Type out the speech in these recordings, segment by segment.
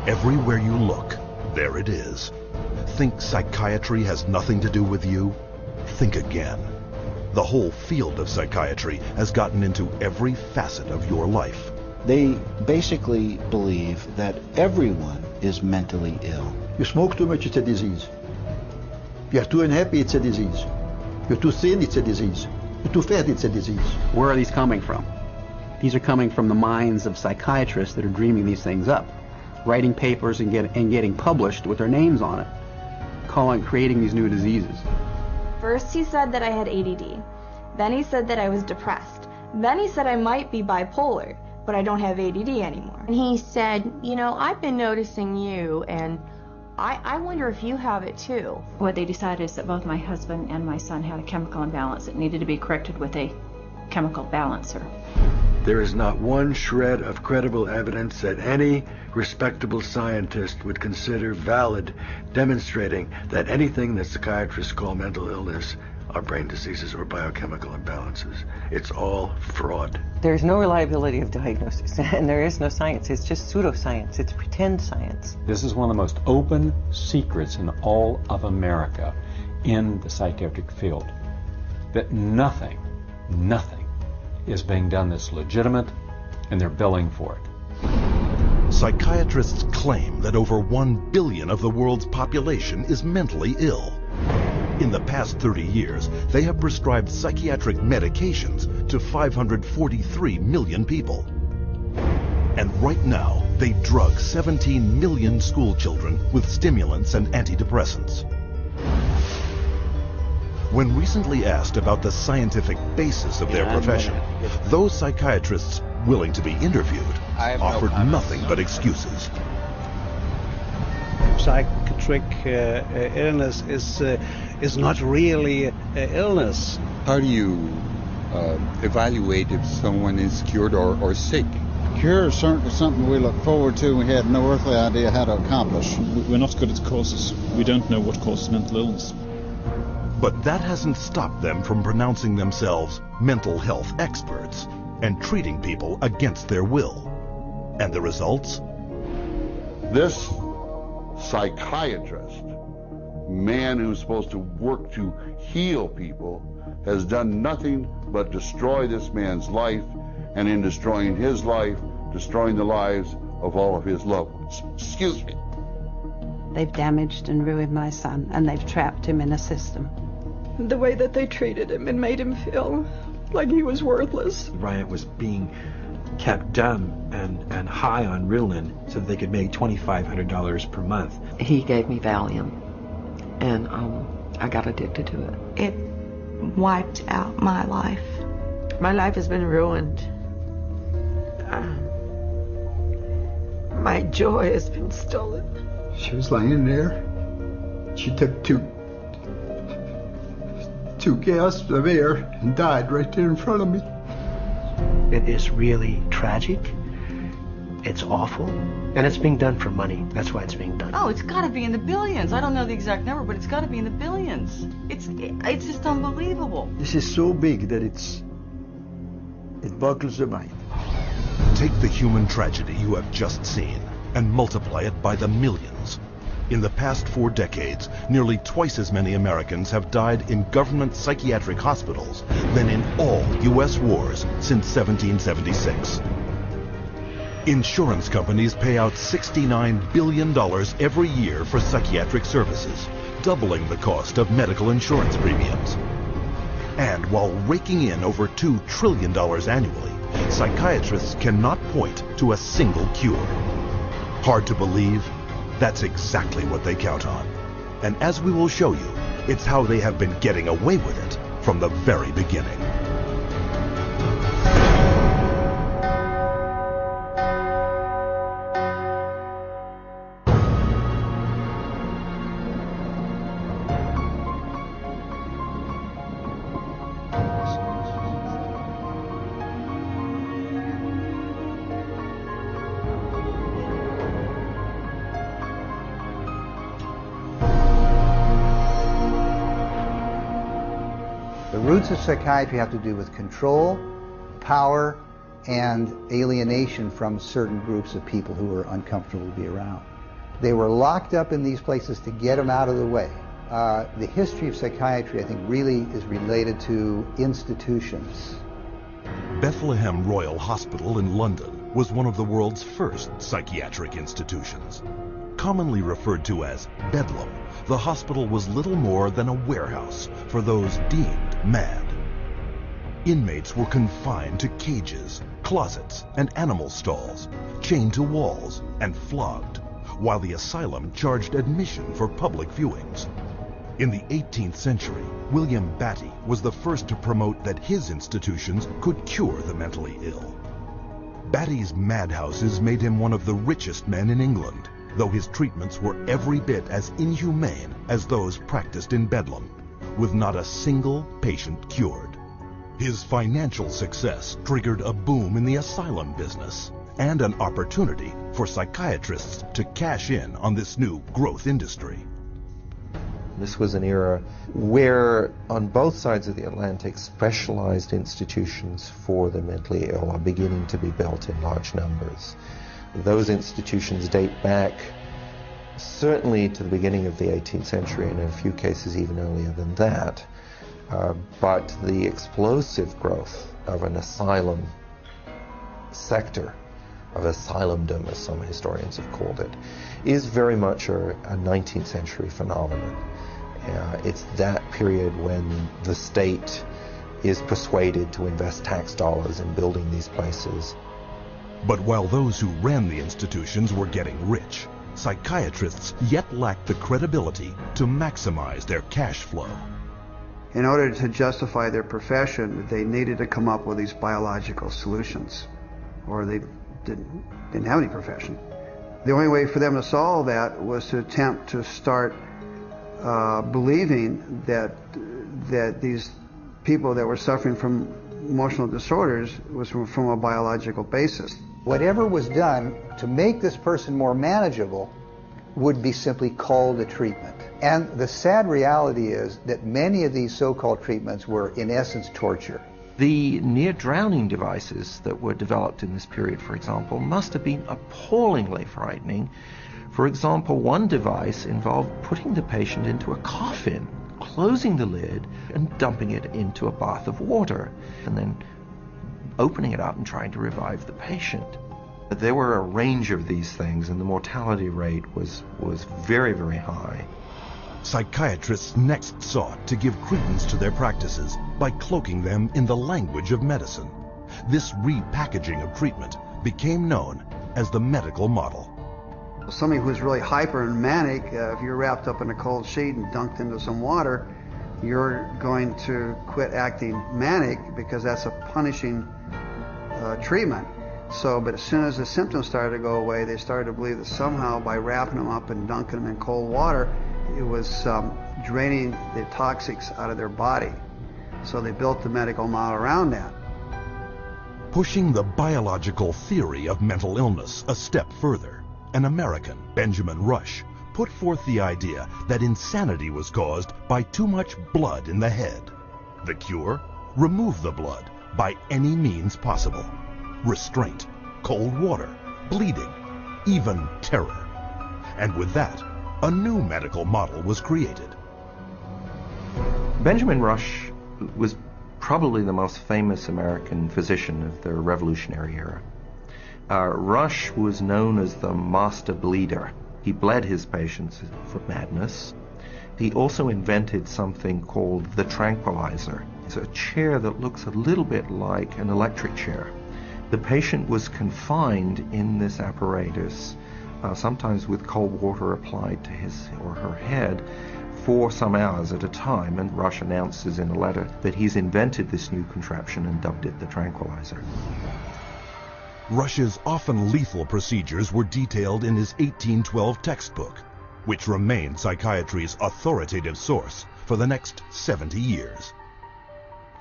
Everywhere you look, there it is. Think psychiatry has nothing to do with you? Think again. The whole field of psychiatry has gotten into every facet of your life. They basically believe that everyone is mentally ill. You smoke too much, it's a disease. You're too unhappy, it's a disease. You're too thin, it's a disease. You're too fat, it's a disease. Where are these coming from? These are coming from the minds of psychiatrists that are dreaming these things up, writing papers and getting published with their names on it, creating these new diseases. First he said that I had ADD. Then he said that I was depressed. Then he said I might be bipolar, but I don't have ADD anymore. And he said, you know, I've been noticing you, and I wonder if you have it too. What they decided is that both my husband and my son had a chemical imbalance that needed to be corrected with a chemical balancer. There is not one shred of credible evidence that any respectable scientist would consider valid, demonstrating that anything that psychiatrists call mental illness are brain diseases or biochemical imbalances. It's all fraud. There's no reliability of diagnosis, and there is no science. It's just pseudoscience. It's pretend science. This is one of the most open secrets in all of America in the psychiatric field, that nothing is being done that's legitimate, and they're billing for it. Psychiatrists claim that over 1 billion of the world's population is mentally ill. In the past 30 years, they have prescribed psychiatric medications to 543 million people. And right now, they drug 17 million school children with stimulants and antidepressants. When recently asked about the scientific basis of their profession, those psychiatrists willing to be interviewed offered nothing but excuses. Psychiatric illness is not really illness. How do you evaluate if someone is cured or sick? Cure is certainly something we look forward to. We had no earthly idea how to accomplish. We're not good at causes. We don't know what causes mental illness. But that hasn't stopped them from pronouncing themselves mental health experts and treating people against their will. And the results? This psychiatrist, man who's supposed to work to heal people, has done nothing but destroy this man's life, and in destroying his life, destroying the lives of all of his loved ones. Excuse me. They've damaged and ruined my son, and they've trapped him in a system. The way that they treated him and made him feel like he was worthless. Bryant was being kept dumb and high on Ritalin so that they could make $2,500 per month. He gave me Valium, and I got addicted to it. It wiped out my life. My life has been ruined. My joy has been stolen. She was laying there. She took two gasps of air and died right there in front of me. It is really tragic. It's awful. And it's being done for money. That's why it's being done. Oh, it's got to be in the billions. I don't know the exact number, but it's got to be in the billions. It's just unbelievable. This is so big that it boggles the mind. Take the human tragedy you have just seen and multiply it by the millions. In the past 4 decades, nearly twice as many Americans have died in government psychiatric hospitals than in all U.S. wars since 1776. Insurance companies pay out $69 billion every year for psychiatric services, doubling the cost of medical insurance premiums. And while raking in over $2 trillion annually, psychiatrists cannot point to a single cure. Hard to believe? That's exactly what they count on. And as we will show you, it's how they have been getting away with it from the very beginning. The roots of psychiatry have to do with control, power, and alienation from certain groups of people who are uncomfortable to be around. They were locked up in these places to get them out of the way. The history of psychiatry, I think, really is related to institutions. Bethlehem Royal Hospital in London was one of the world's first psychiatric institutions. Commonly referred to as Bedlam, the hospital was little more than a warehouse for those deemed mad. Inmates were confined to cages, closets, and animal stalls, chained to walls and flogged, while the asylum charged admission for public viewings. In the 18th century, William Batty was the first to promote that his institutions could cure the mentally ill. Batty's madhouses made him one of the richest men in England, though his treatments were every bit as inhumane as those practiced in Bedlam, with not a single patient cured. His financial success triggered a boom in the asylum business and an opportunity for psychiatrists to cash in on this new growth industry. This was an era where, on both sides of the Atlantic, specialized institutions for the mentally ill are beginning to be built in large numbers. Those institutions date back certainly to the beginning of the 18th century, and in a few cases even earlier than that. But the explosive growth of an asylum sector, of asylumdom, as some historians have called it, is very much a 19th century phenomenon. It's that period when the state is persuaded to invest tax dollars in building these places. But while those who ran the institutions were getting rich, psychiatrists yet lacked the credibility to maximize their cash flow. In order to justify their profession, they needed to come up with these biological solutions, or they didn't have any profession. The only way for them to solve that was to attempt to start believing that these people that were suffering from emotional disorders was from a biological basis. Whatever was done to make this person more manageable would be simply called a treatment. And the sad reality is that many of these so-called treatments were, in essence, torture. The near-drowning devices that were developed in this period, for example, must have been appallingly frightening. For example, one device involved putting the patient into a coffin, closing the lid, and dumping it into a bath of water, and then opening it up and trying to revive the patient. There were a range of these things, and the mortality rate was very, very high. Psychiatrists next sought to give credence to their practices by cloaking them in the language of medicine. This repackaging of treatment became known as the medical model. Somebody who's really hyper and manic, if you're wrapped up in a cold sheet and dunked into some water, you're going to quit acting manic because that's a punishing treatment. But as soon as the symptoms started to go away, they started to believe that somehow by wrapping them up and dunking them in cold water, it was draining the toxics out of their body. So they built the medical model around that. Pushing the biological theory of mental illness a step further, an American, Benjamin Rush, put forth the idea that insanity was caused by too much blood in the head. The cure? Remove the blood by any means possible. Restraint, cold water, bleeding, even terror. And with that, a new medical model was created. Benjamin Rush was probably the most famous American physician of the Revolutionary era. Rush was known as the master bleeder. He bled his patients for madness. He also invented something called the tranquilizer. It's a chair that looks a little bit like an electric chair. The patient was confined in this apparatus, sometimes with cold water applied to his or her head, for some hours at a time, and Rush announces in a letter that he's invented this new contraption and dubbed it the tranquilizer. Rush's often lethal procedures were detailed in his 1812 textbook, which remained psychiatry's authoritative source for the next 70 years.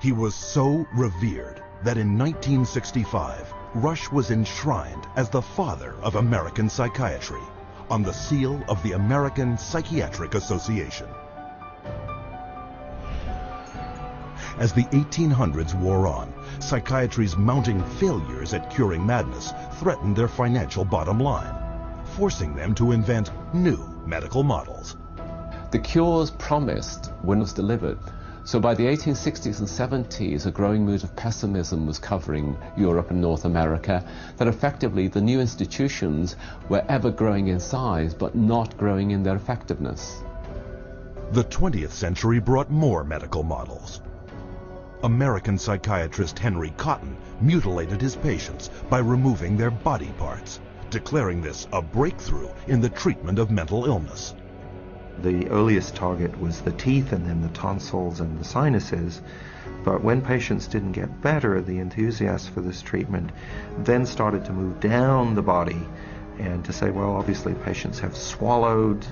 He was so revered that in 1965, Rush was enshrined as the father of American psychiatry on the seal of the American Psychiatric Association. As the 1800s wore on, psychiatry's mounting failures at curing madness threatened their financial bottom line. forcing them to invent new medical models. The cures promised were not delivered. So by the 1860s and 70s, a growing mood of pessimism was covering Europe and North America, that effectively the new institutions were ever growing in size, but not growing in their effectiveness. The 20th century brought more medical models. American psychiatrist Henry Cotton mutilated his patients by removing their body parts, declaring this a breakthrough in the treatment of mental illness. The earliest target was the teeth and then the tonsils and the sinuses, but when patients didn't get better, the enthusiasts for this treatment then started to move down the body and to say, well, obviously patients have swallowed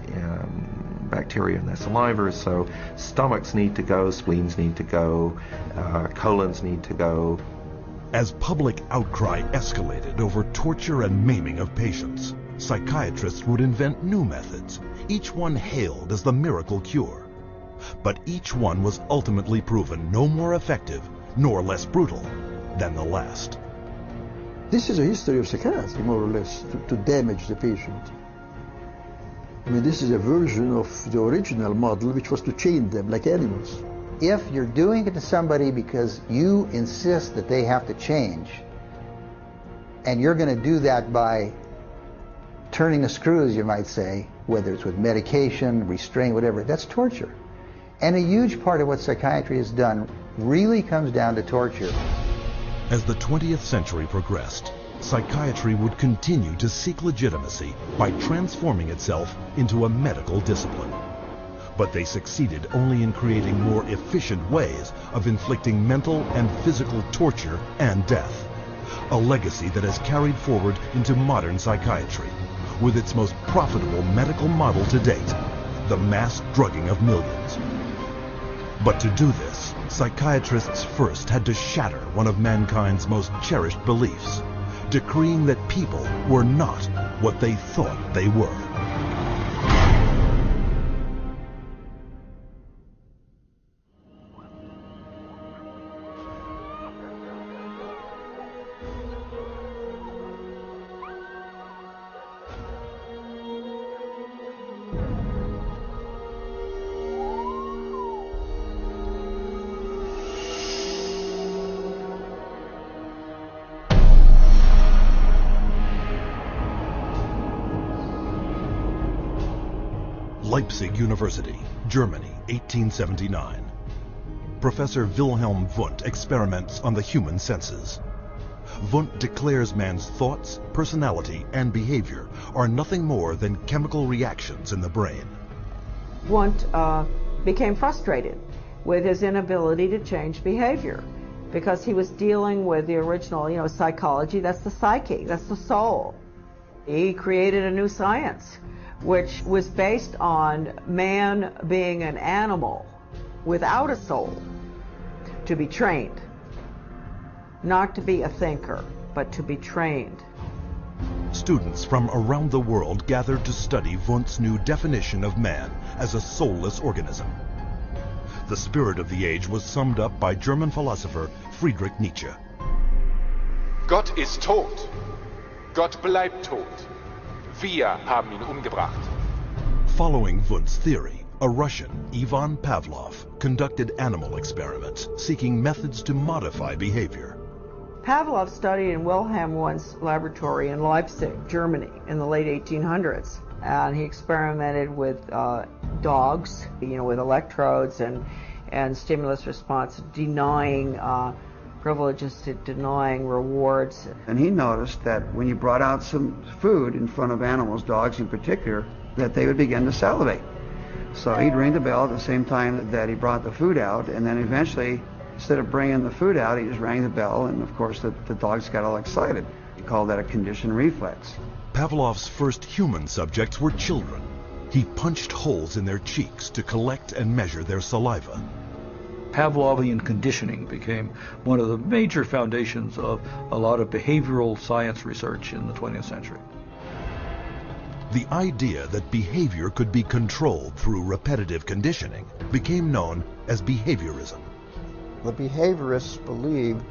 bacteria in their saliva, so stomachs need to go, spleens need to go, colons need to go. As public outcry escalated over torture and maiming of patients, psychiatrists would invent new methods, each one hailed as the miracle cure. But each one was ultimately proven no more effective nor less brutal than the last. This is a history of psychiatry, more or less, to damage the patient. I mean, this is a version of the original model, which was to chain them like animals. If you're doing it to somebody because you insist that they have to change, and you're going to do that by turning the screws, you might say, whether it's with medication, restraint, whatever, that's torture. And a huge part of what psychiatry has done really comes down to torture. As the 20th century progressed, psychiatry would continue to seek legitimacy by transforming itself into a medical discipline. But they succeeded only in creating more efficient ways of inflicting mental and physical torture and death, a legacy that has carried forward into modern psychiatry, with its most profitable medical model to date, the mass drugging of millions. But to do this, psychiatrists first had to shatter one of mankind's most cherished beliefs, decreeing that people were not what they thought they were. Leipzig University, Germany, 1879. Professor Wilhelm Wundt experiments on the human senses. Wundt declares man's thoughts, personality, and behavior are nothing more than chemical reactions in the brain. Wundt became frustrated with his inability to change behavior because he was dealing with the original, psychology. That's the psyche, that's the soul. He created a new science which was based on man being an animal without a soul, to be trained. Not to be a thinker, but to be trained. Students from around the world gathered to study Wundt's new definition of man as a soulless organism. The spirit of the age was summed up by German philosopher Friedrich Nietzsche. Gott ist tot. Gott bleibt tot. Wir haben ihn umgebracht. Following Wundt's theory, a Russian, Ivan Pavlov, conducted animal experiments seeking methods to modify behavior. Pavlov studied in Wilhelm Wundt's laboratory in Leipzig, Germany, in the late 1800s. And he experimented with dogs, with electrodes and stimulus response, denying privileges, to denying rewards. And he noticed that when you brought out some food in front of animals, dogs in particular, that they would begin to salivate. So he'd ring the bell at the same time that he brought the food out, and then eventually, instead of bringing the food out, he just rang the bell, and of course the dogs got all excited. He called that a conditioned reflex. Pavlov's first human subjects were children. He punched holes in their cheeks to collect and measure their saliva. Pavlovian conditioning became one of the major foundations of a lot of behavioral science research in the 20th century. The idea that behavior could be controlled through repetitive conditioning became known as behaviorism. The behaviorists believed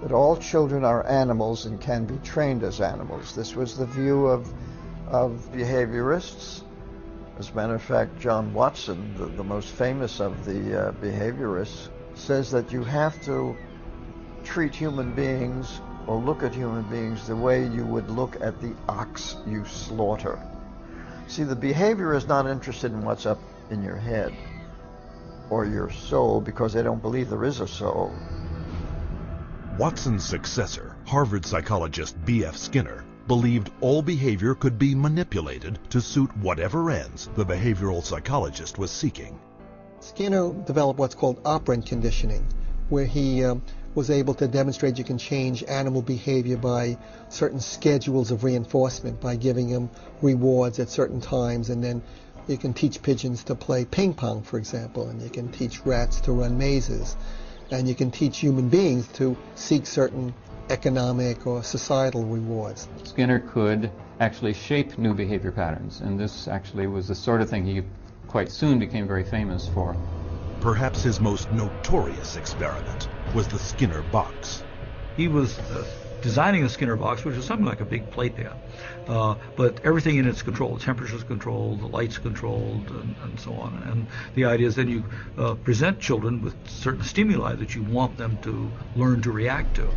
that all children are animals and can be trained as animals. This was the view of of behaviorists. As a matter of fact, John Watson, the most famous of the behaviorists, says that you have to treat human beings or look at human beings the way you would look at the ox you slaughter. See, the behavior is not interested in what's up in your head or your soul, because they don't believe there is a soul. Watson's successor, Harvard psychologist B.F. Skinner, believed all behavior could be manipulated to suit whatever ends the behavioral psychologist was seeking. Skinner developed what's called operant conditioning, where he was able to demonstrate you can change animal behavior by certain schedules of reinforcement, by giving them rewards at certain times, and then you can teach pigeons to play ping pong, for example, and you can teach rats to run mazes, and you can teach human beings to seek certain economic or societal rewards. Skinner could actually shape new behavior patterns, and this actually was the sort of thing he quite soon became very famous for. Perhaps his most notorious experiment was the Skinner box. He was designing a Skinner box, which is something like a big playpen, but everything in it's controlled. The temperature's controlled, the light's controlled, and so on. And the idea is then you present children with certain stimuli that you want them to learn to react to.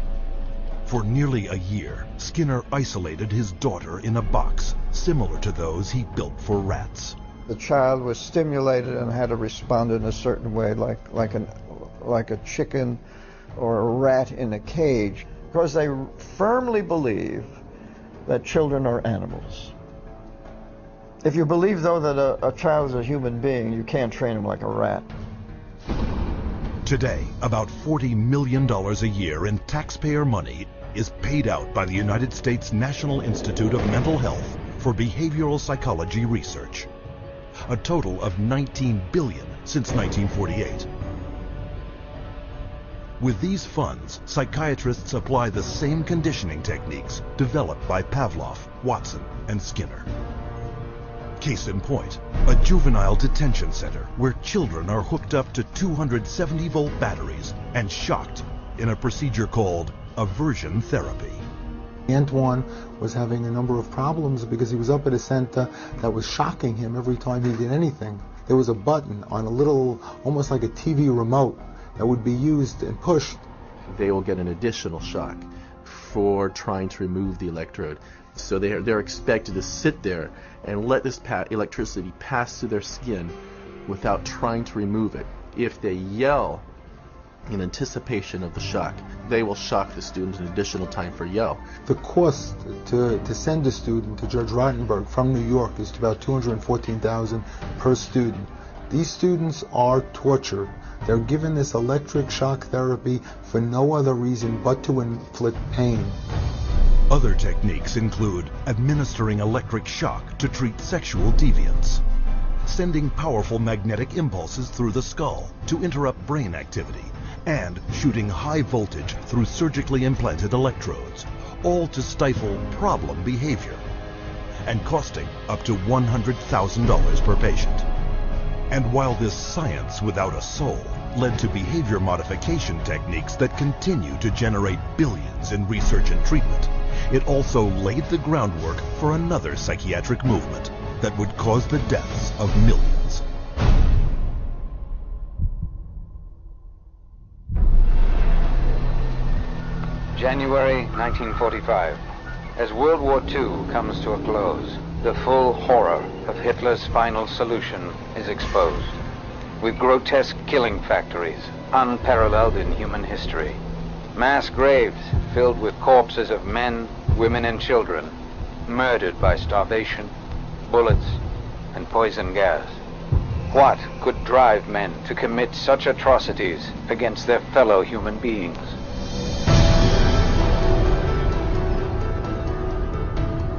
For nearly a year, Skinner isolated his daughter in a box similar to those he built for rats. The child was stimulated and had to respond in a certain way, like a chicken or a rat in a cage, because they firmly believe that children are animals. If you believe, though, that a child is a human being, you can't train him like a rat. Today, about $40 million a year in taxpayer money is paid out by the United States National Institute of Mental Health for behavioral psychology research. A total of $19 billion since 1948. With these funds, psychiatrists apply the same conditioning techniques developed by Pavlov, Watson, and Skinner. Case in point, a juvenile detention center where children are hooked up to 270-volt batteries and shocked in a procedure called aversion therapy. Antoine was having a number of problems because he was up at a center that was shocking him every time he did anything. There was a button on a little, almost like a TV remote, that would be used and pushed. They will get an additional shock for trying to remove the electrode. So they're expected to sit there and let this electricity pass through their skin without trying to remove it. If they yell in anticipation of the shock, they will shock the student an additional time for yell. The cost to send a student to Judge Rottenberg from New York is about $214,000 per student. These students are tortured. They're given this electric shock therapy for no other reason but to inflict pain. Other techniques include administering electric shock to treat sexual deviance, sending powerful magnetic impulses through the skull to interrupt brain activity, and shooting high voltage through surgically implanted electrodes, all to stifle problem behavior, and costing up to $100,000 per patient. And while this science without a soul led to behavior modification techniques that continue to generate billions in research and treatment, it also laid the groundwork for another psychiatric movement that would cause the deaths of millions. January 1945. As World War II comes to a close, the full horror of Hitler's final solution is exposed, with grotesque killing factories unparalleled in human history, mass graves filled with corpses of men, women, and children, murdered by starvation, bullets, and poison gas. What could drive men to commit such atrocities against their fellow human beings?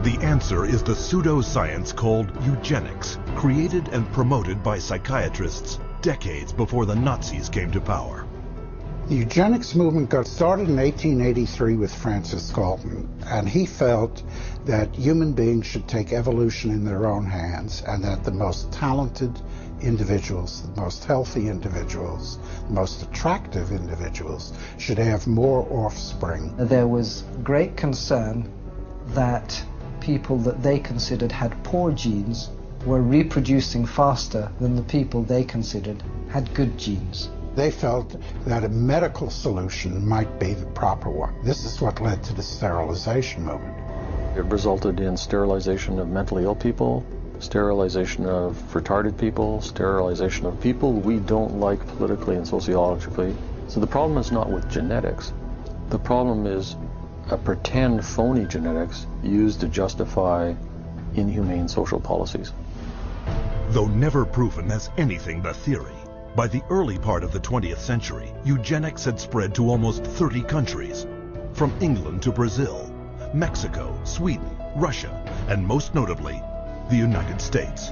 The answer is the pseudoscience called eugenics, created and promoted by psychiatrists decades before the Nazis came to power. The eugenics movement got started in 1883 with Francis Galton, and he felt that human beings should take evolution in their own hands, and that the most talented individuals, the most healthy individuals, the most attractive individuals should have more offspring. There was great concern that people that they considered had poor genes were reproducing faster than the people they considered had good genes. They felt that a medical solution might be the proper one. This is what led to the sterilization movement. It resulted in sterilization of mentally ill people, sterilization of retarded people, sterilization of people we don't like politically and sociologically. So the problem is not with genetics. The problem is a pretend phony genetics used to justify inhumane social policies. Though never proven as anything but theory, by the early part of the 20th century, eugenics had spread to almost 30 countries, from England to Brazil, Mexico, Sweden, Russia, and most notably, the United States,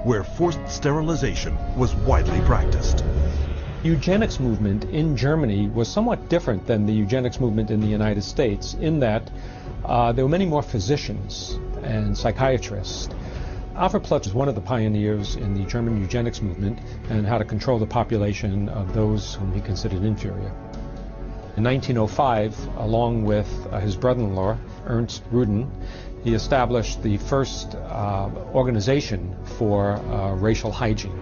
where forced sterilization was widely practiced. Eugenics movement in Germany was somewhat different than the eugenics movement in the United States in that there were many more physicians and psychiatrists. Alfred Ploetz was one of the pioneers in the German eugenics movement and how to control the population of those whom he considered inferior. In 1905, along with his brother-in-law, Ernst Rudin, he established the first organization for racial hygiene.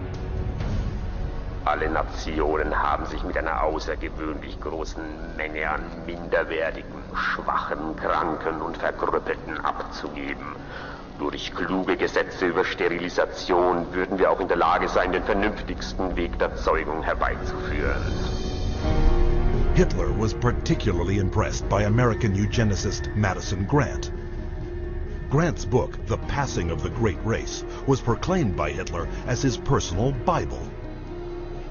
Alle Nationen haben sich mit einer außergewöhnlich großen Menge an minderwertigen, schwachen, kranken und Verkrüppelten abzugeben. Durch kluge Gesetze über Sterilisation würden wir auch in der Lage sein, den vernünftigsten Weg der Zeugung herbeizuführen. Hitler was particularly impressed by American eugenicist Madison Grant. Grant's book, The Passing of the Great Race, was proclaimed by Hitler as his personal Bible.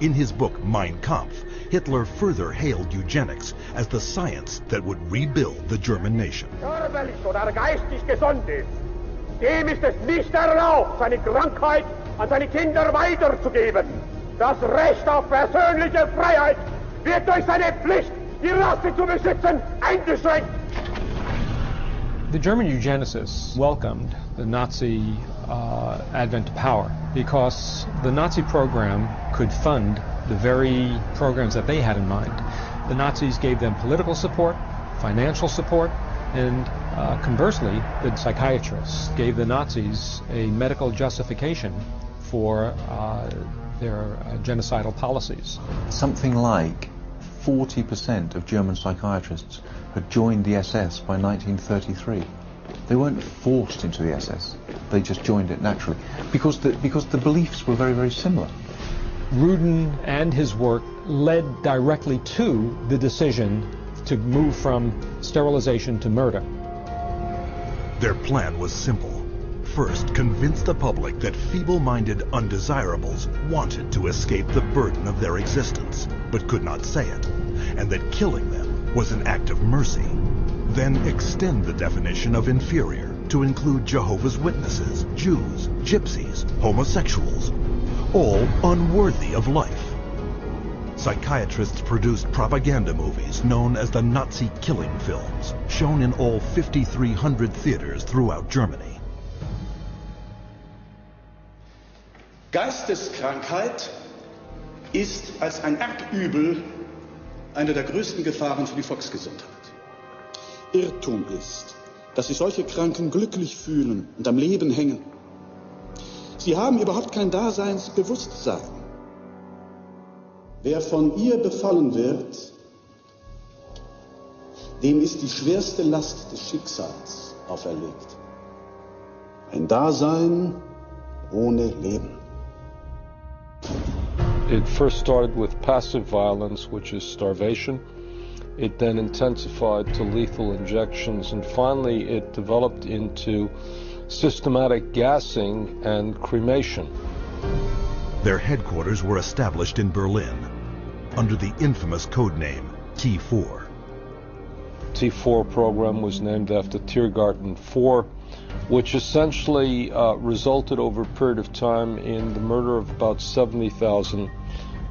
In his book Mein Kampf, Hitler further hailed eugenics as the science that would rebuild the German nation. Körperlich oder geistig gesund ist, dem ist es nicht erlaubt, seine Krankheit an seine Kinder weiterzugeben. Das Recht auf persönliche Freiheit wird durch seine Pflicht, die Rasse zu beschützen, eingeschränkt. The German eugenicists welcomed the Nazi advent to power because the Nazi program could fund the very programs that they had in mind. The Nazis gave them political support, financial support, and conversely, the psychiatrists gave the Nazis a medical justification for their genocidal policies. Something like 40% of German psychiatrists had joined the SS by 1933. They weren't forced into the SS, they just joined it naturally, because the beliefs were very, very similar. Rudin and his work led directly to the decision to move from sterilization to murder. Their plan was simple. First, convince the public that feeble-minded undesirables wanted to escape the burden of their existence, but could not say it, and that killing them was an act of mercy. Then extend the definition of inferior to include Jehovah's Witnesses, Jews, gypsies, homosexuals, all unworthy of life. Psychiatrists produced propaganda movies known as the Nazi killing films, shown in all 5,300 theaters throughout Germany. Geisteskrankheit ist als ein Erbübel eine der größten Gefahren für die Volksgesundheit. Irrtum ist, dass sich solche Kranken glücklich fühlen und am Leben hängen. Sie haben überhaupt kein Daseinsbewusstsein. Wer von ihr befallen wird, dem ist die schwerste Last des Schicksals auferlegt. Ein Dasein ohne Leben. It first started with passive violence, which is starvation. It then intensified to lethal injections, and finally it developed into systematic gassing and cremation. Their headquarters were established in Berlin under the infamous code name T4. T4 program was named after Tiergarten 4, which essentially resulted over a period of time in the murder of about 70,000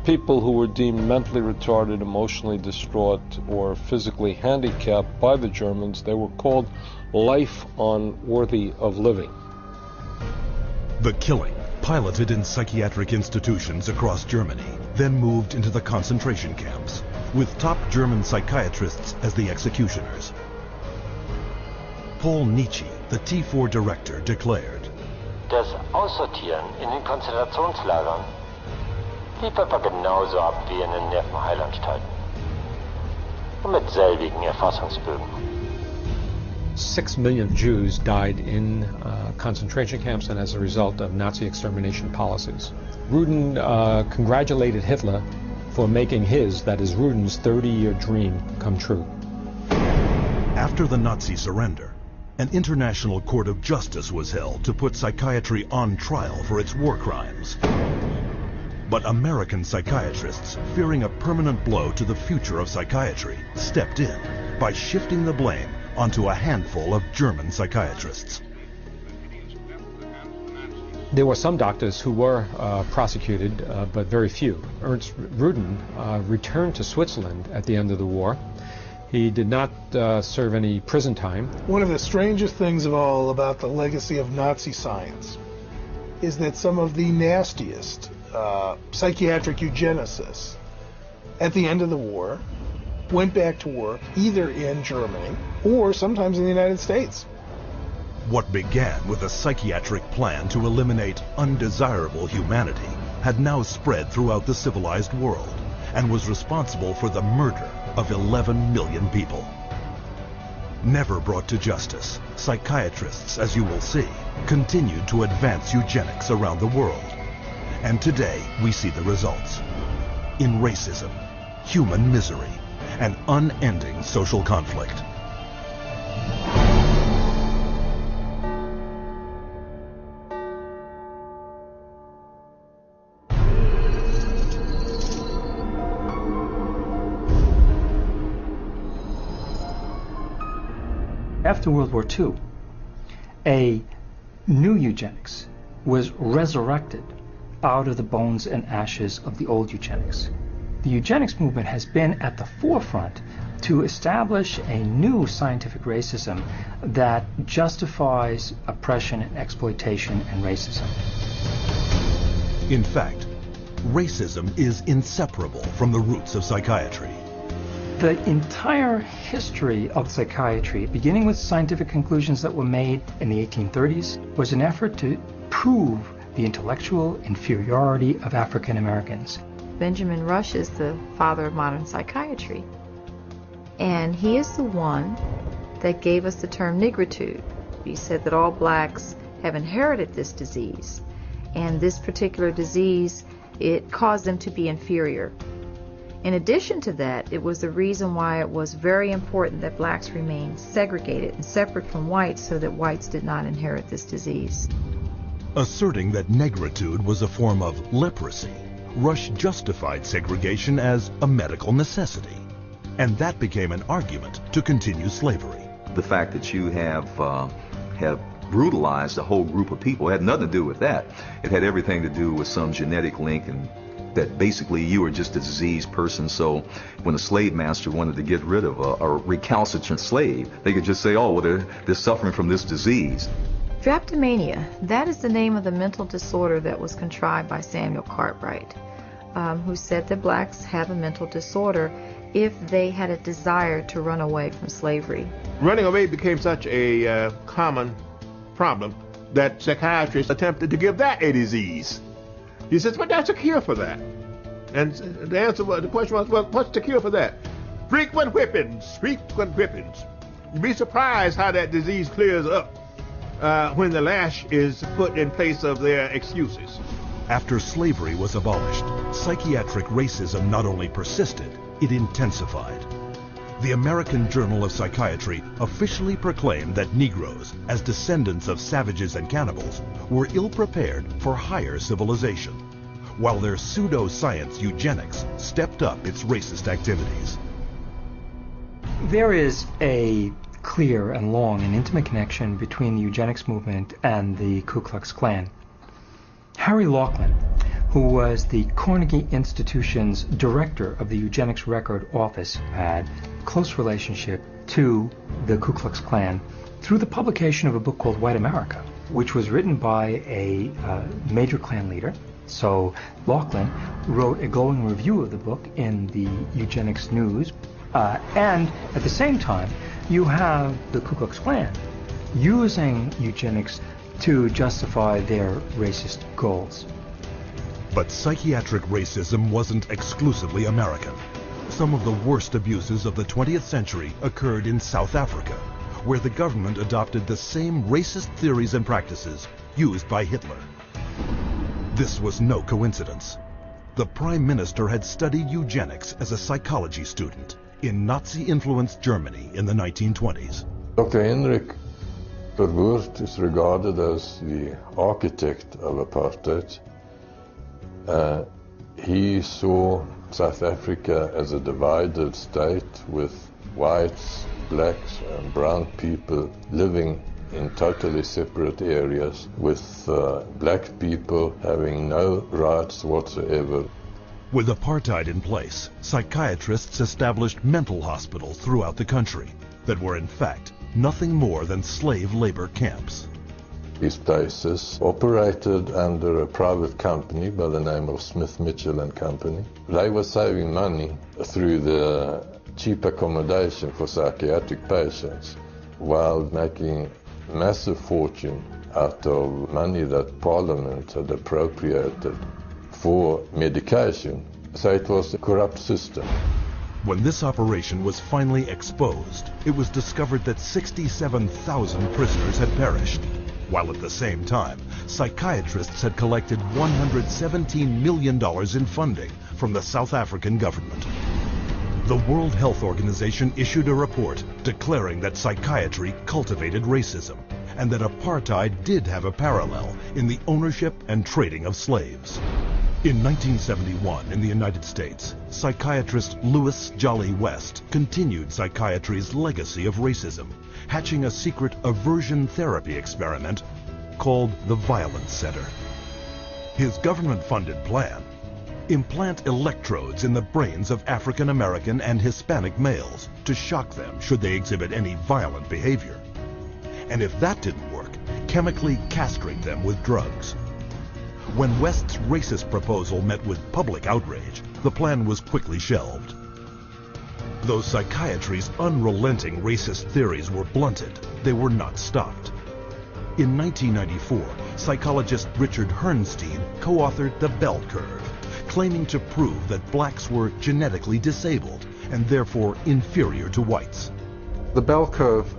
people who were deemed mentally retarded, emotionally distraught, or physically handicapped by the Germans. They were called life unworthy of living. The killing, piloted in psychiatric institutions across Germany, then moved into the concentration camps, with top German psychiatrists as the executioners. Paul Nietzsche the T4 director declared, Das Aussortieren in den Konzentrationslagern lief etwa genauso ab wie in den Nervenheilanstalten. Und mit selbigen Erfassungsbögen. 6 million Jews died in concentration camps and as a result of Nazi extermination policies. Rudin congratulated Hitler for making his, that is Rudin's, 30-year dream come true. After the Nazi surrender, an international court of justice was held to put psychiatry on trial for its war crimes. But American psychiatrists, fearing a permanent blow to the future of psychiatry, stepped in by shifting the blame onto a handful of German psychiatrists. There were some doctors who were prosecuted, but very few. Ernst Rudin returned to Switzerland at the end of the war. He did not serve any prison time. One of the strangest things of all about the legacy of Nazi science is that some of the nastiest psychiatric eugenicists at the end of the war went back to work either in Germany or sometimes in the United States. What began with a psychiatric plan to eliminate undesirable humanity had now spread throughout the civilized world and was responsible for the murder of 11 million people. Never brought to justice, psychiatrists, as you will see, continued to advance eugenics around the world. And today we see the results. In racism, human misery, and unending social conflict. After World War II, a new eugenics was resurrected out of the bones and ashes of the old eugenics. The eugenics movement has been at the forefront to establish a new scientific racism that justifies oppression and exploitation and racism. In fact, racism is inseparable from the roots of psychiatry. The entire history of psychiatry, beginning with scientific conclusions that were made in the 1830s, was an effort to prove the intellectual inferiority of African Americans. Benjamin Rush is the father of modern psychiatry, and he is the one that gave us the term negritude. He said that all blacks have inherited this disease, and this particular disease, it caused them to be inferior. In addition to that, it was the reason why it was very important that blacks remain segregated and separate from whites so that whites did not inherit this disease. Asserting that negritude was a form of leprosy, Rush justified segregation as a medical necessity, and that became an argument to continue slavery. The fact that you have brutalized a whole group of people had nothing to do with that. It had everything to do with some genetic link, and that basically you were just a diseased person. So when a slave master wanted to get rid of a recalcitrant slave, they could just say, oh, well, they're suffering from this disease. Drapetomania, that is the name of the mental disorder that was contrived by Samuel Cartwright, who said that blacks have a mental disorder if they had a desire to run away from slavery. Running away became such a common problem that psychiatrists attempted to give that a disease. He says, but that's a cure for that. And the answer was, the question was, well, what's the cure for that? Frequent whippings, frequent whippings. You'd be surprised how that disease clears up when the lash is put in place of their excuses. After slavery was abolished, psychiatric racism not only persisted, it intensified. The American Journal of Psychiatry officially proclaimed that Negroes, as descendants of savages and cannibals, were ill-prepared for higher civilization, while their pseudo-science eugenics stepped up its racist activities. There is a clear and long and intimate connection between the eugenics movement and the Ku Klux Klan. Harry Laughlin, who was the Carnegie Institution's director of the Eugenics Record Office, had a close relationship to the Ku Klux Klan through the publication of a book called White America, which was written by a major Klan leader. So Laughlin wrote a glowing review of the book in the Eugenics News, and at the same time, you have the Ku Klux Klan using eugenics to justify their racist goals. But psychiatric racism wasn't exclusively American. Some of the worst abuses of the 20th century occurred in South Africa, where the government adopted the same racist theories and practices used by Hitler. This was no coincidence. The Prime Minister had studied eugenics as a psychology student in Nazi-influenced Germany in the 1920s. Dr. Hendrik Verwoerd is regarded as the architect of apartheid. He saw South Africa as a divided state with whites, blacks and brown people living in totally separate areas, with black people having no rights whatsoever. With apartheid in place, psychiatrists established mental hospitals throughout the country that were in fact nothing more than slave labor camps. These places operated under a private company by the name of Smith, Mitchell and Company. They were saving money through the cheap accommodation for psychiatric patients while making massive fortune out of money that Parliament had appropriated for medication. So it was a corrupt system. When this operation was finally exposed, it was discovered that 67,000 prisoners had perished, while at the same time, psychiatrists had collected $117 million in funding from the South African government. The World Health Organization issued a report declaring that psychiatry cultivated racism and that apartheid did have a parallel in the ownership and trading of slaves. In 1971, in the United States, psychiatrist Louis Jolly West continued psychiatry's legacy of racism, hatching a secret aversion therapy experiment called the Violence Center. His government-funded plan: implant electrodes in the brains of African American and Hispanic males to shock them should they exhibit any violent behavior. And if that didn't work, chemically castrate them with drugs. When West's racist proposal met with public outrage, the plan was quickly shelved. Though psychiatry's unrelenting racist theories were blunted, they were not stopped. In 1994, psychologist Richard Herrnstein co-authored The Bell Curve, claiming to prove that blacks were genetically disabled and therefore inferior to whites. The Bell Curve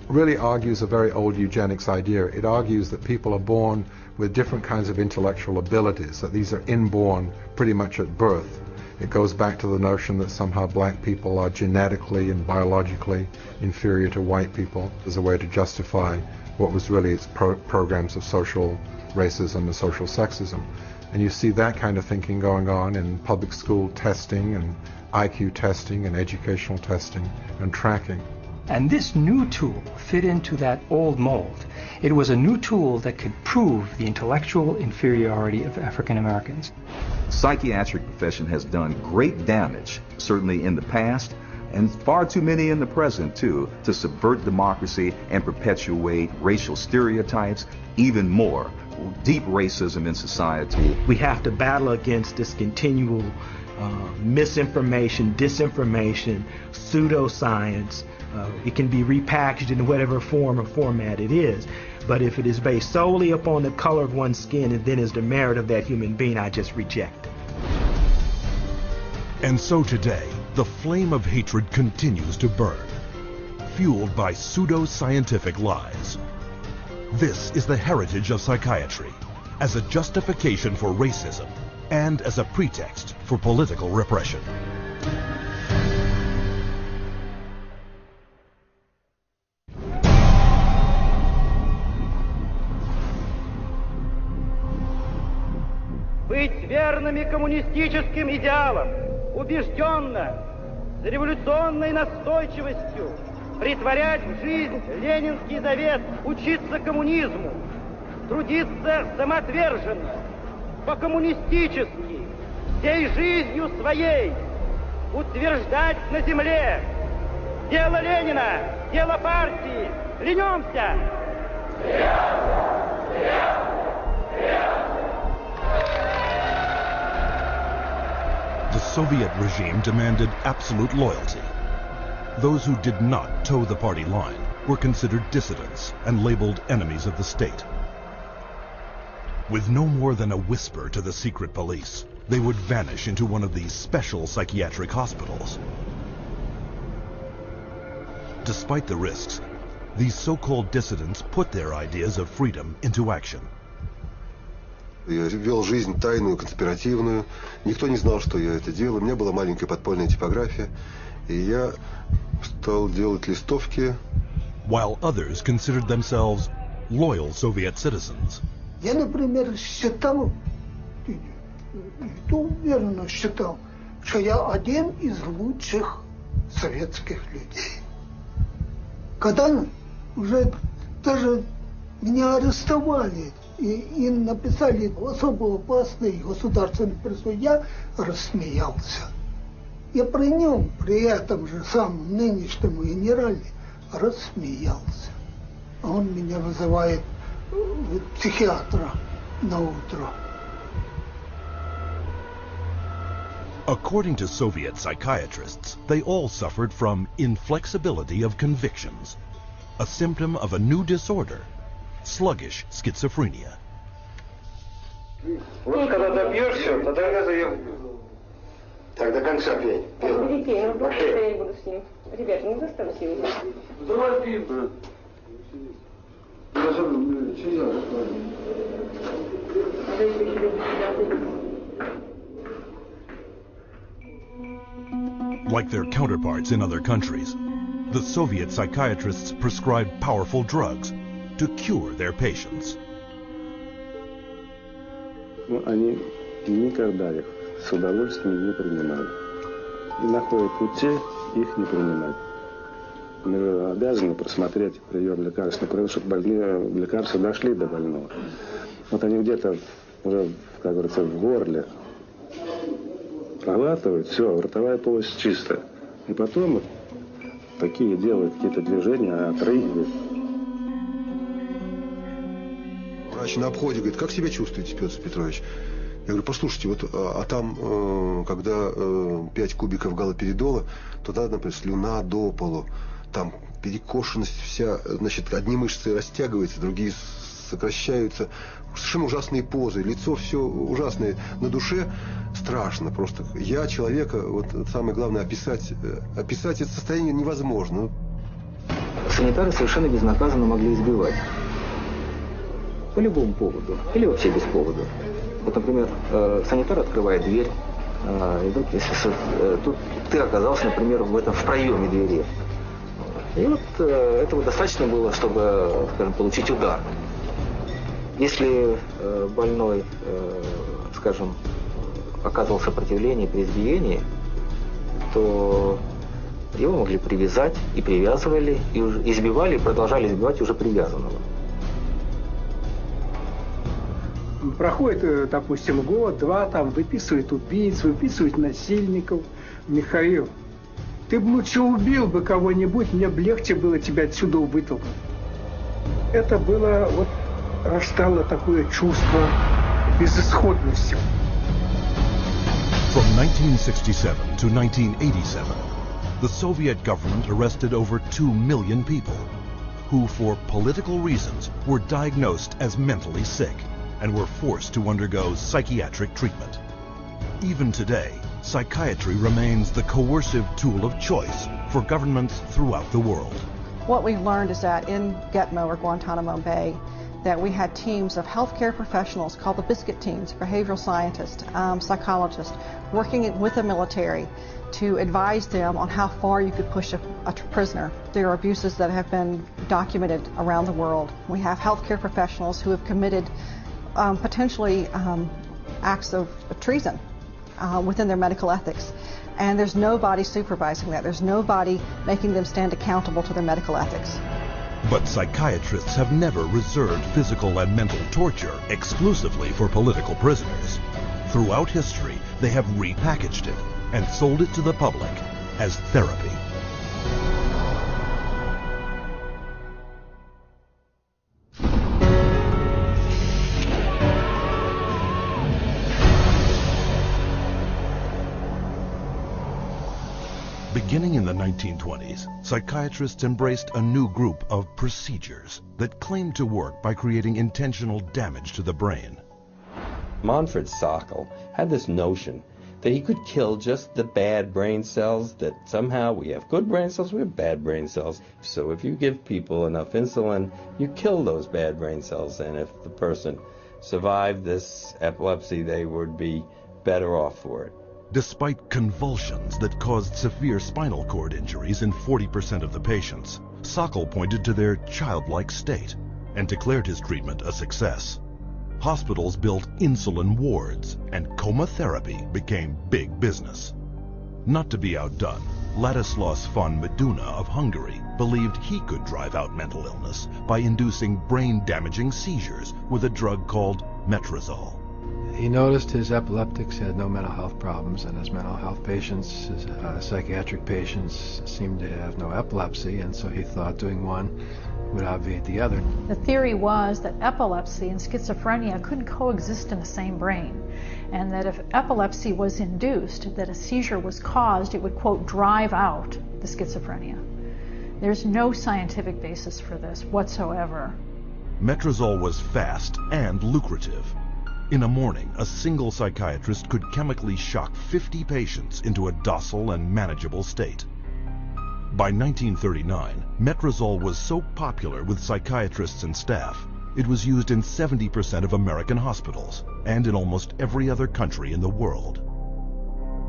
really argues a very old eugenics idea. It argues that people are born with different kinds of intellectual abilities, that these are inborn pretty much at birth. It goes back to the notion that somehow black people are genetically and biologically inferior to white people as a way to justify what was really its programs of social racism and social sexism. And you see that kind of thinking going on in public school testing and IQ testing and educational testing and tracking. And this new tool fit into that old mold. It was a new tool that could prove the intellectual inferiority of African Americans. The psychiatric profession has done great damage, certainly in the past, and far too many in the present too, to subvert democracy and perpetuate racial stereotypes, even more, deep racism in society. We have to battle against this continual misinformation, disinformation, pseudoscience. It can be repackaged in whatever form or format it is. But if it is based solely upon the color of one's skin and then is the merit of that human being, I just reject it. And so today, the flame of hatred continues to burn, fueled by pseudo-scientific lies. This is the heritage of psychiatry, as a justification for racism and as a pretext for political repression. Быть верными коммунистическим идеалам, убежденно, с революционной настойчивостью, претворять в жизнь ленинский завет, учиться коммунизму, трудиться самоотверженно, по-коммунистически, всей жизнью своей, утверждать на земле: дело Ленина, дело партии, ленемся! The Soviet regime demanded absolute loyalty. Those who did not toe the party line were considered dissidents and labeled enemies of the state. With no more than a whisper to the secret police, they would vanish into one of these special psychiatric hospitals. Despite the risks, these so-called dissidents put their ideas of freedom into action. Я вел жизнь тайную, конспиративную. Никто не знал, что я это делаю. У меня была маленькая подпольная типография, и я стал делать листовки. While others considered themselves loyal Soviet citizens. Я, например, считал, и то уверенно считал, что я один из лучших советских людей. Когда уже даже меня арестовали и написали особо опасный государственный призыв, я рассмеялся. Я при нем, при этом же самом нынешнем генерале, рассмеялся. Он меня вызывает психиатра на утро. According to Soviet psychiatrists, they all suffered from inflexibility of convictions, a symptom of a new disorder, sluggish schizophrenia. Вот когда добьешься, тогда я заявлю. Так до конца пей. Перепей, я буду с ним. Ребята, не заставьте его. Давай пей, брат. Like their counterparts in other countries, the Soviet psychiatrists prescribed powerful drugs to cure their patients. Они никогда их с удовольствием не принимали. И находят пути их не принимать. Мы обязаны просмотреть прием лекарств, чтобы больные лекарства дошли до больного. Вот они где-то уже, как говорится, в горле проглатывают, все, ротовая полость чистая. И потом вот такие делают какие-то движения, отрыгивают. Врач на обходе говорит: как себя чувствуете, Петр Петрович? Я говорю: послушайте, вот, а там, когда 5 кубиков галоперидола, то надо, например, слюна до полу, там перекошенность вся, значит, одни мышцы растягиваются, другие сокращаются, совершенно ужасные позы, лицо все ужасное, на душе страшно просто. Я человека, вот самое главное, описать это состояние невозможно. Санитары совершенно безнаказанно могли избивать. По любому поводу. Или вообще без повода. Вот, например, санитар открывает дверь, и тут, если тут ты оказался, например, в проеме двери. И вот этого достаточно было, чтобы, скажем, получить удар. Если больной, скажем, оказывал сопротивление при избиении, то его могли привязать, и привязывали, и избивали, и продолжали избивать уже привязанного. Проходит, допустим, год-два, там выписывают убийц, выписывают насильников. Михаил, ты бы лучше убил бы кого-нибудь, мне бы легче было тебя отсюда вытолкнуть. Это было, вот, растало такое чувство безысходности. From 1967 to 1987, the Soviet government arrested over 2 million people who, for political reasons, were diagnosed as mentally sick and were forced to undergo psychiatric treatment. Even today, psychiatry remains the coercive tool of choice for governments throughout the world. What we've learned is that in Gitmo or Guantanamo Bay, that we had teams of healthcare professionals called the biscuit teams, behavioral scientists, psychologists, working with the military to advise them on how far you could push a prisoner. There are abuses that have been documented around the world. We have healthcare professionals who have committed potentially acts of treason within their medical ethics. And there's nobody supervising that. There's nobody making them stand accountable to their medical ethics. But psychiatrists have never reserved physical and mental torture exclusively for political prisoners. Throughout history, they have repackaged it and sold it to the public as therapy. Beginning in the 1920s, psychiatrists embraced a new group of procedures that claimed to work by creating intentional damage to the brain. Manfred Sockel had this notion that he could kill just the bad brain cells, that somehow we have good brain cells, we have bad brain cells. So if you give people enough insulin, you kill those bad brain cells, and if the person survived this epilepsy, they would be better off for it. Despite convulsions that caused severe spinal cord injuries in 40% of the patients, Sockel pointed to their childlike state and declared his treatment a success. Hospitals built insulin wards, and coma therapy became big business. Not to be outdone, Ladislaus von Meduna of Hungary believed he could drive out mental illness by inducing brain-damaging seizures with a drug called metrazole. He noticed his epileptics had no mental health problems, and his mental health patients, his psychiatric patients, seemed to have no epilepsy, and so he thought doing one would obviate the other. The theory was that epilepsy and schizophrenia couldn't coexist in the same brain, and that if epilepsy was induced, that a seizure was caused, it would, quote, drive out the schizophrenia. There's no scientific basis for this whatsoever. Metrazole was fast and lucrative. In a morning, a single psychiatrist could chemically shock 50 patients into a docile and manageable state. By 1939, metrazole was so popular with psychiatrists and staff, it was used in 70% of American hospitals and in almost every other country in the world.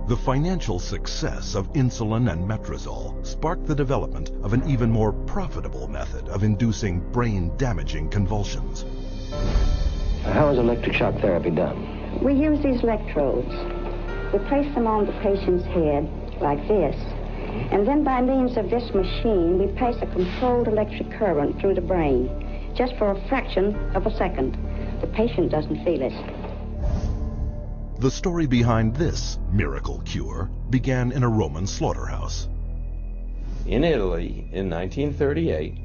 The financial success of insulin and metrazole sparked the development of an even more profitable method of inducing brain-damaging convulsions. How is electric shock therapy done? We use these electrodes. We place them on the patient's head like this, and then by means of this machine, we pass a controlled electric current through the brain, just for a fraction of a second. The patient doesn't feel it. The story behind this miracle cure began in a Roman slaughterhouse. In Italy, in 1938,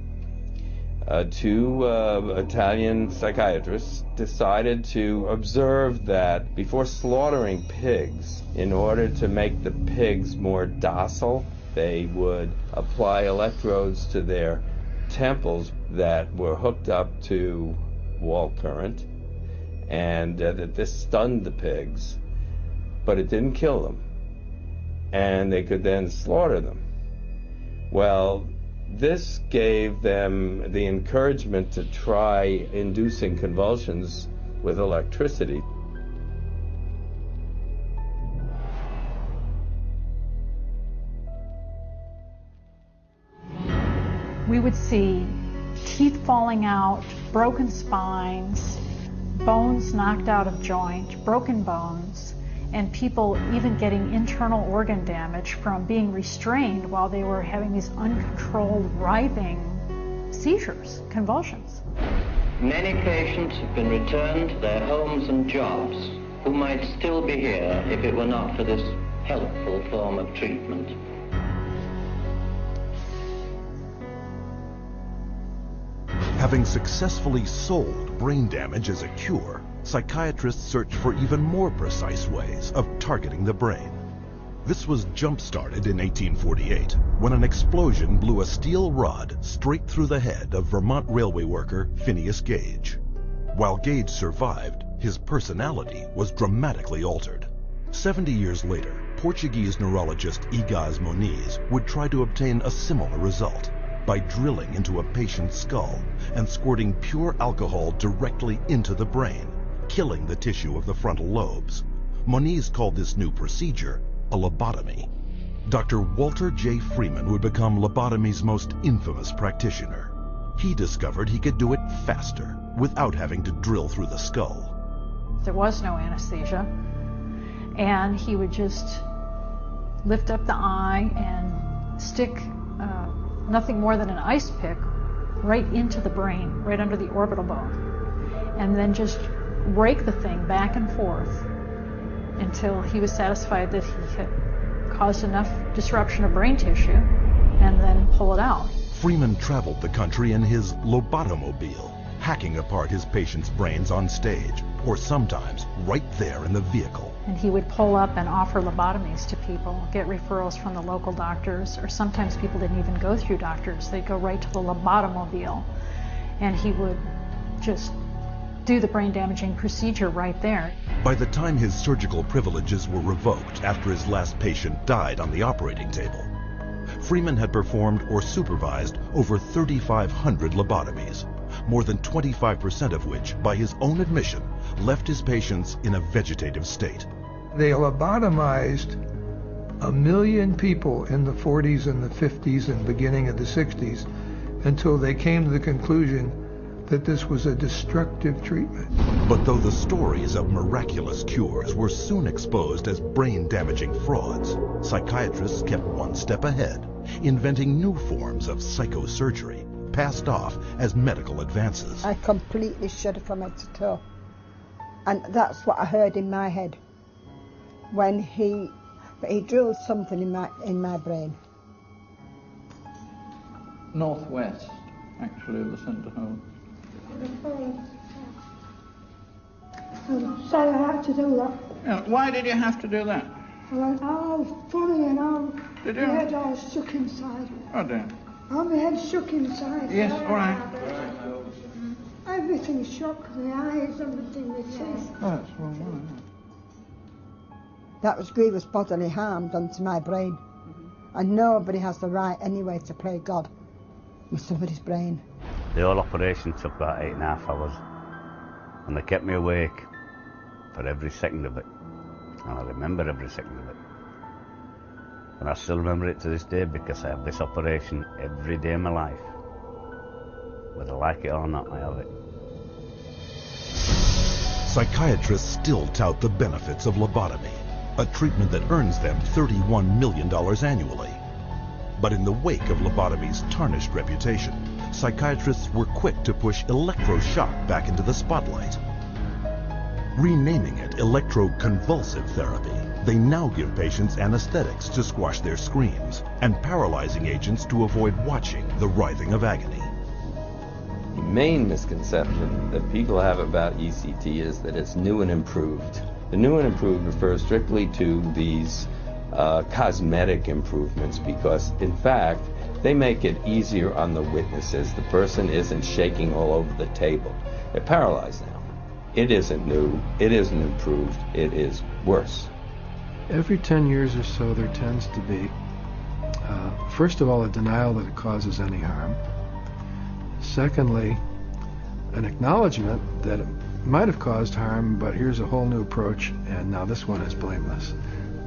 two Italian psychiatrists decided to observe that before slaughtering pigs, in order to make the pigs more docile, they would apply electrodes to their temples that were hooked up to wall current, and that this stunned the pigs, but it didn't kill them, and they could then slaughter them. Well, this gave them the encouragement to try inducing convulsions with electricity. We would see teeth falling out, broken spines, bones knocked out of joint, broken bones, and people even getting internal organ damage from being restrained while they were having these uncontrolled writhing seizures, convulsions. Many patients have been returned to their homes and jobs who might still be here if it were not for this helpful form of treatment. Having successfully sold brain damage as a cure, psychiatrists searched for even more precise ways of targeting the brain. This was jump-started in 1848 when an explosion blew a steel rod straight through the head of Vermont railway worker Phineas Gage. While Gage survived, his personality was dramatically altered. 70 years later, Portuguese neurologist Egas Moniz would try to obtain a similar result by drilling into a patient's skull and squirting pure alcohol directly into the brain, killing the tissue of the frontal lobes. Moniz called this new procedure a lobotomy. Dr. Walter J. Freeman would become lobotomy's most infamous practitioner. He discovered he could do it faster without having to drill through the skull. There was no anesthesia, and he would just lift up the eye and stick nothing more than an ice pick right into the brain, right under the orbital bone, and then just rake the thing back and forth until he was satisfied that he had caused enough disruption of brain tissue, and then pull it out. Freeman traveled the country in his lobotomobile, hacking apart his patients' brains on stage, or sometimes right there in the vehicle. And he would pull up and offer lobotomies to people, get referrals from the local doctors, or sometimes people didn't even go through doctors. They'd go right to the lobotomobile, and he would just do the brain-damaging procedure right there. By the time his surgical privileges were revoked after his last patient died on the operating table, Freeman had performed or supervised over 3,500 lobotomies, more than 25% of which, by his own admission, left his patients in a vegetative state. They lobotomized 1 million people in the 40s and the 50s and beginning of the 60s until they came to the conclusion that this was a destructive treatment. But though the stories of miraculous cures were soon exposed as brain-damaging frauds, psychiatrists kept one step ahead, inventing new forms of psychosurgery, passed off as medical advances. I completely shuddered from head to toe. And that's what I heard in my head when he drilled something in my brain. Northwest, actually, was sent to home. I'm sorry I had to do that. Yeah, why did you have to do that? I went all funny and all. Did you? My head all shook inside. Oh dear. All my head shook inside. Yes, all right. Everything shook, my eyes, everything, my teeth. Oh, that's wrong. That was grievous bodily harm done to my brain. And nobody has the right anyway to play God with somebody's brain. The whole operation took about 8.5 hours, and they kept me awake for every second of it, and I remember every second of it. And I still remember it to this day because I have this operation every day of my life. Whether I like it or not, I have it. Psychiatrists still tout the benefits of lobotomy, a treatment that earns them $31 million annually. But in the wake of lobotomy's tarnished reputation, psychiatrists were quick to push electroshock back into the spotlight. Renaming it electroconvulsive therapy, they now give patients anesthetics to squash their screams and paralyzing agents to avoid watching the writhing of agony. The main misconception that people have about ECT is that it's new and improved. The new and improved refers strictly to these cosmetic improvements because, in fact, they make it easier on the witnesses. The person isn't shaking all over the table. They're paralyzed now. It isn't new, it isn't improved, it is worse. Every 10 years or so there tends to be, first of all, a denial that it causes any harm. Secondly, an acknowledgement that it might have caused harm, but here's a whole new approach, and now this one is blameless,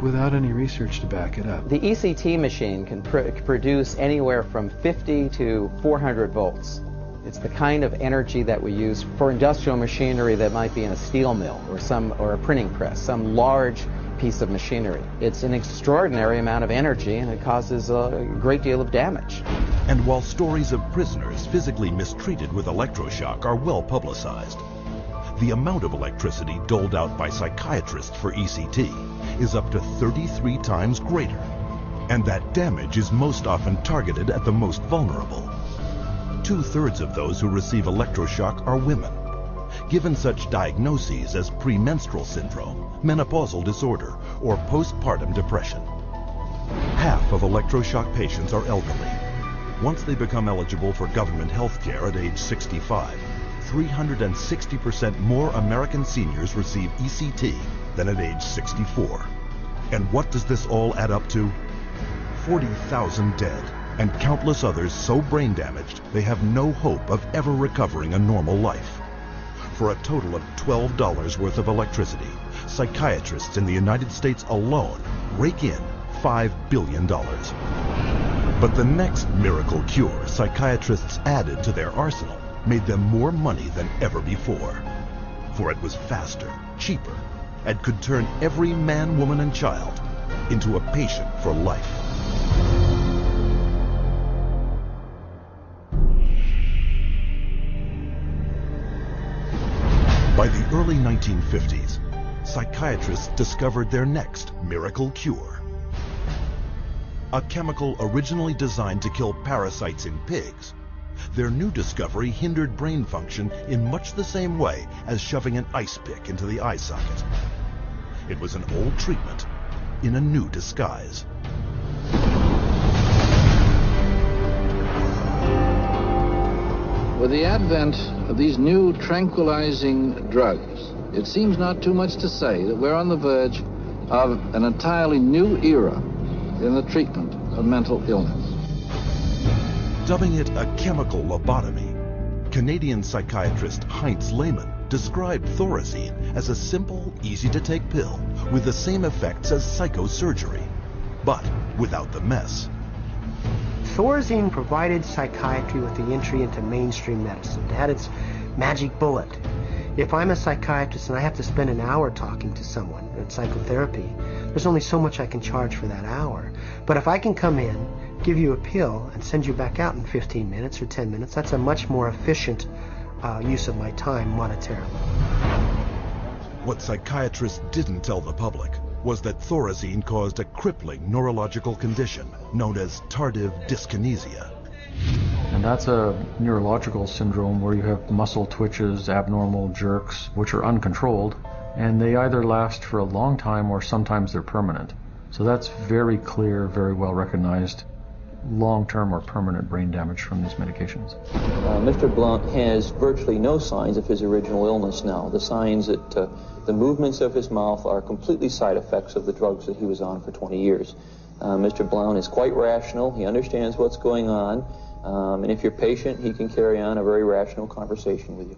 without any research to back it up. The ECT machine can produce anywhere from 50 to 400 volts. It's the kind of energy that we use for industrial machinery that might be in a steel mill or a printing press, some large piece of machinery. It's an extraordinary amount of energy, and it causes a great deal of damage. And while stories of prisoners physically mistreated with electroshock are well publicized, the amount of electricity doled out by psychiatrists for ECT is up to 33 times greater. And that damage is most often targeted at the most vulnerable. 2/3 of those who receive electroshock are women. Given such diagnoses as premenstrual syndrome, menopausal disorder, or postpartum depression. Half of electroshock patients are elderly. Once they become eligible for government health care at age 65, 360% more American seniors receive ECT than at age 64. And what does this all add up to? 40,000 dead, and countless others so brain damaged they have no hope of ever recovering a normal life. For a total of $12 worth of electricity, psychiatrists in the United States alone rake in $5 billion. But the next miracle cure psychiatrists added to their arsenal made them more money than ever before. For it was faster, cheaper, and could turn every man, woman, and child into a patient for life. By the early 1950s, psychiatrists discovered their next miracle cure. A chemical originally designed to kill parasites in pigs Their new discovery hindered brain function in much the same way as shoving an ice pick into the eye socket. It was an old treatment in a new disguise. With the advent of these new tranquilizing drugs, it seems not too much to say that we're on the verge of an entirely new era in the treatment of mental illness. Dubbing it a chemical lobotomy, Canadian psychiatrist Heinz Lehmann described Thorazine as a simple, easy-to-take pill with the same effects as psychosurgery, but without the mess. Thorazine provided psychiatry with the entry into mainstream medicine. It had its magic bullet. If I'm a psychiatrist and I have to spend an hour talking to someone in psychotherapy, there's only so much I can charge for that hour. But if I can come in, give you a pill, and send you back out in 15 minutes or 10 minutes, that's a much more efficient use of my time monetarily. What psychiatrists didn't tell the public was that Thorazine caused a crippling neurological condition known as tardive dyskinesia. And that's a neurological syndrome where you have muscle twitches, abnormal jerks, which are uncontrolled, and they either last for a long time or sometimes they're permanent. So that's very clear, very well recognized long-term or permanent brain damage from these medications. Mr. Blount has virtually no signs of his original illness now. The signs that the movements of his mouth are completely side effects of the drugs that he was on for 20 years. Mr. Blount is quite rational. He understands what's going on. And if you're patient, he can carry on a very rational conversation with you.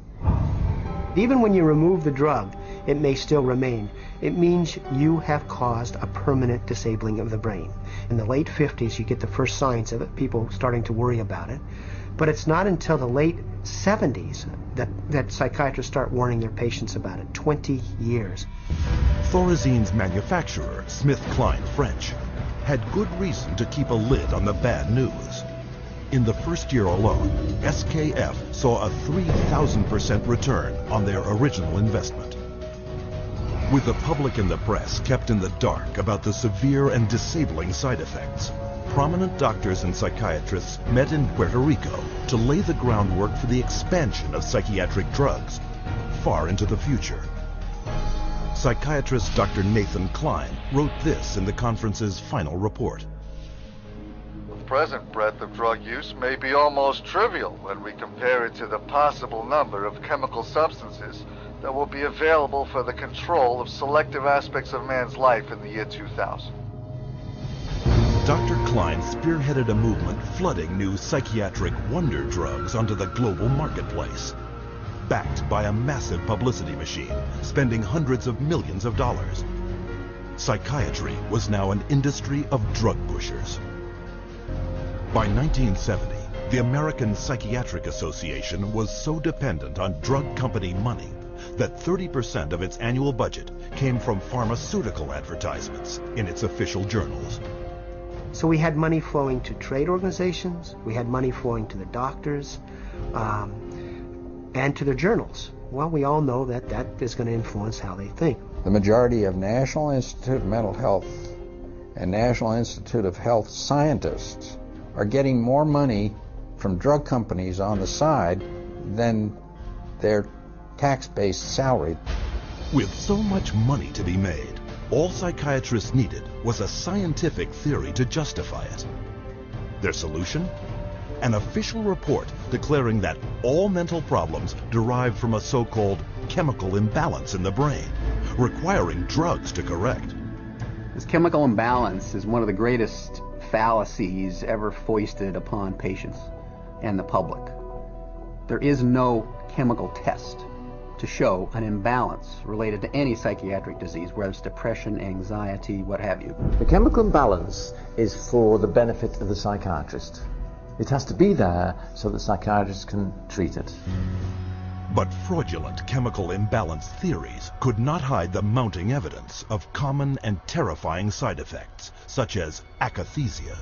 Even when you remove the drug, it may still remain. It means you have caused a permanent disabling of the brain. In the late 50s, you get the first signs of it, people starting to worry about it. But it's not until the late 70s that psychiatrists start warning their patients about it. 20 years. Thorazine's manufacturer, SmithKline French, had good reason to keep a lid on the bad news. In the first year alone, SKF saw a 3,000% return on their original investment. With the public and the press kept in the dark about the severe and disabling side effects, prominent doctors and psychiatrists met in Puerto Rico to lay the groundwork for the expansion of psychiatric drugs far into the future. Psychiatrist Dr. Nathan Klein wrote this in the conference's final report. The present breadth of drug use may be almost trivial when we compare it to the possible number of chemical substances that will be available for the control of selective aspects of man's life in the year 2000. Dr. Klein spearheaded a movement flooding new psychiatric wonder drugs onto the global marketplace, backed by a massive publicity machine, spending hundreds of millions of dollars. Psychiatry was now an industry of drug pushers. By 1970, the American Psychiatric Association was so dependent on drug company money that 30% of its annual budget came from pharmaceutical advertisements in its official journals. So we had money flowing to trade organizations, we had money flowing to the doctors, and to their journals. Well, we all know that that is going to influence how they think. The majority of National Institute of Mental Health and National Institute of Health scientists are getting more money from drug companies on the side than their tax-based salary. With so much money to be made, all psychiatrists needed was a scientific theory to justify it. Their solution? An official report declaring that all mental problems derive from a so-called chemical imbalance in the brain, requiring drugs to correct. This chemical imbalance is one of the greatest fallacies ever foisted upon patients and the public. There is no chemical test to show an imbalance related to any psychiatric disease, whether it's depression, anxiety, what have you. The chemical imbalance is for the benefit of the psychiatrist. It has to be there so that psychiatrists can treat it. But fraudulent chemical imbalance theories could not hide the mounting evidence of common and terrifying side effects, such as akathisia.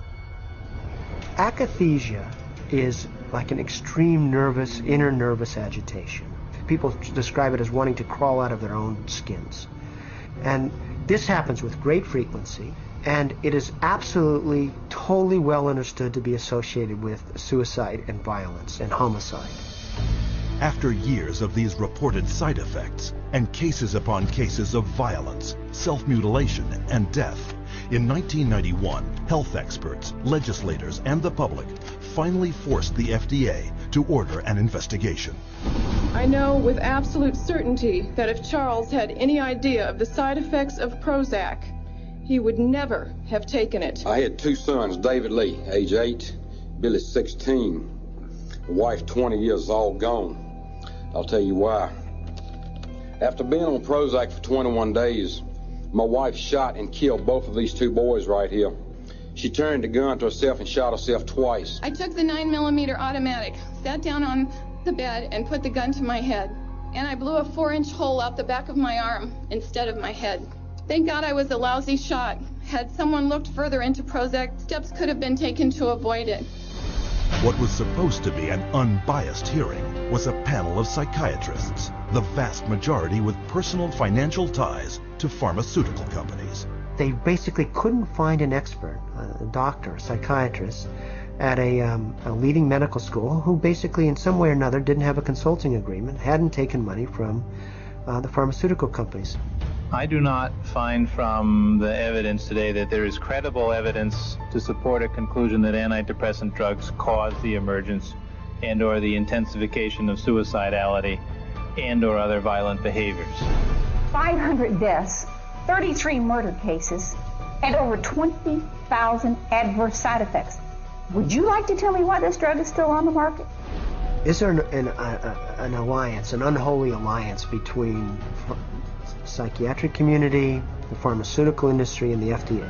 Akathisia is like an extreme inner nervous agitation. People describe it as wanting to crawl out of their own skins. And this happens with great frequency. And it is absolutely, totally well understood to be associated with suicide and violence and homicide. After years of these reported side effects and cases upon cases of violence, self-mutilation, and death, in 1991, health experts, legislators, and the public finally forced the FDA to order an investigation. I know with absolute certainty that if Charles had any idea of the side effects of Prozac, he would never have taken it. I had two sons, David Lee, age 8, Billy 16, a wife 20 years, all gone. I'll tell you why. After being on Prozac for 21 days, my wife shot and killed both of these two boys right here. She turned the gun to herself and shot herself twice. I took the 9mm automatic, sat down on the bed, and put the gun to my head. And I blew a 4-inch hole out the back of my arm instead of my head. Thank God I was a lousy shot. Had someone looked further into Prozac, steps could have been taken to avoid it. What was supposed to be an unbiased hearing was a panel of psychiatrists, the vast majority with personal financial ties to pharmaceutical companies. They basically couldn't find an expert, a doctor, a psychiatrist, at a leading medical school who basically in some way or another didn't have a consulting agreement, hadn't taken money from the pharmaceutical companies. I do not find from the evidence today that there is credible evidence to support a conclusion that antidepressant drugs cause the emergence and or the intensification of suicidality and or other violent behaviors. 500 deaths, 33 murder cases, and over 20,000 adverse side effects. Would you like to tell me why this drug is still on the market? Is there an alliance, an unholy alliance between psychiatric community, the pharmaceutical industry, and the FDA?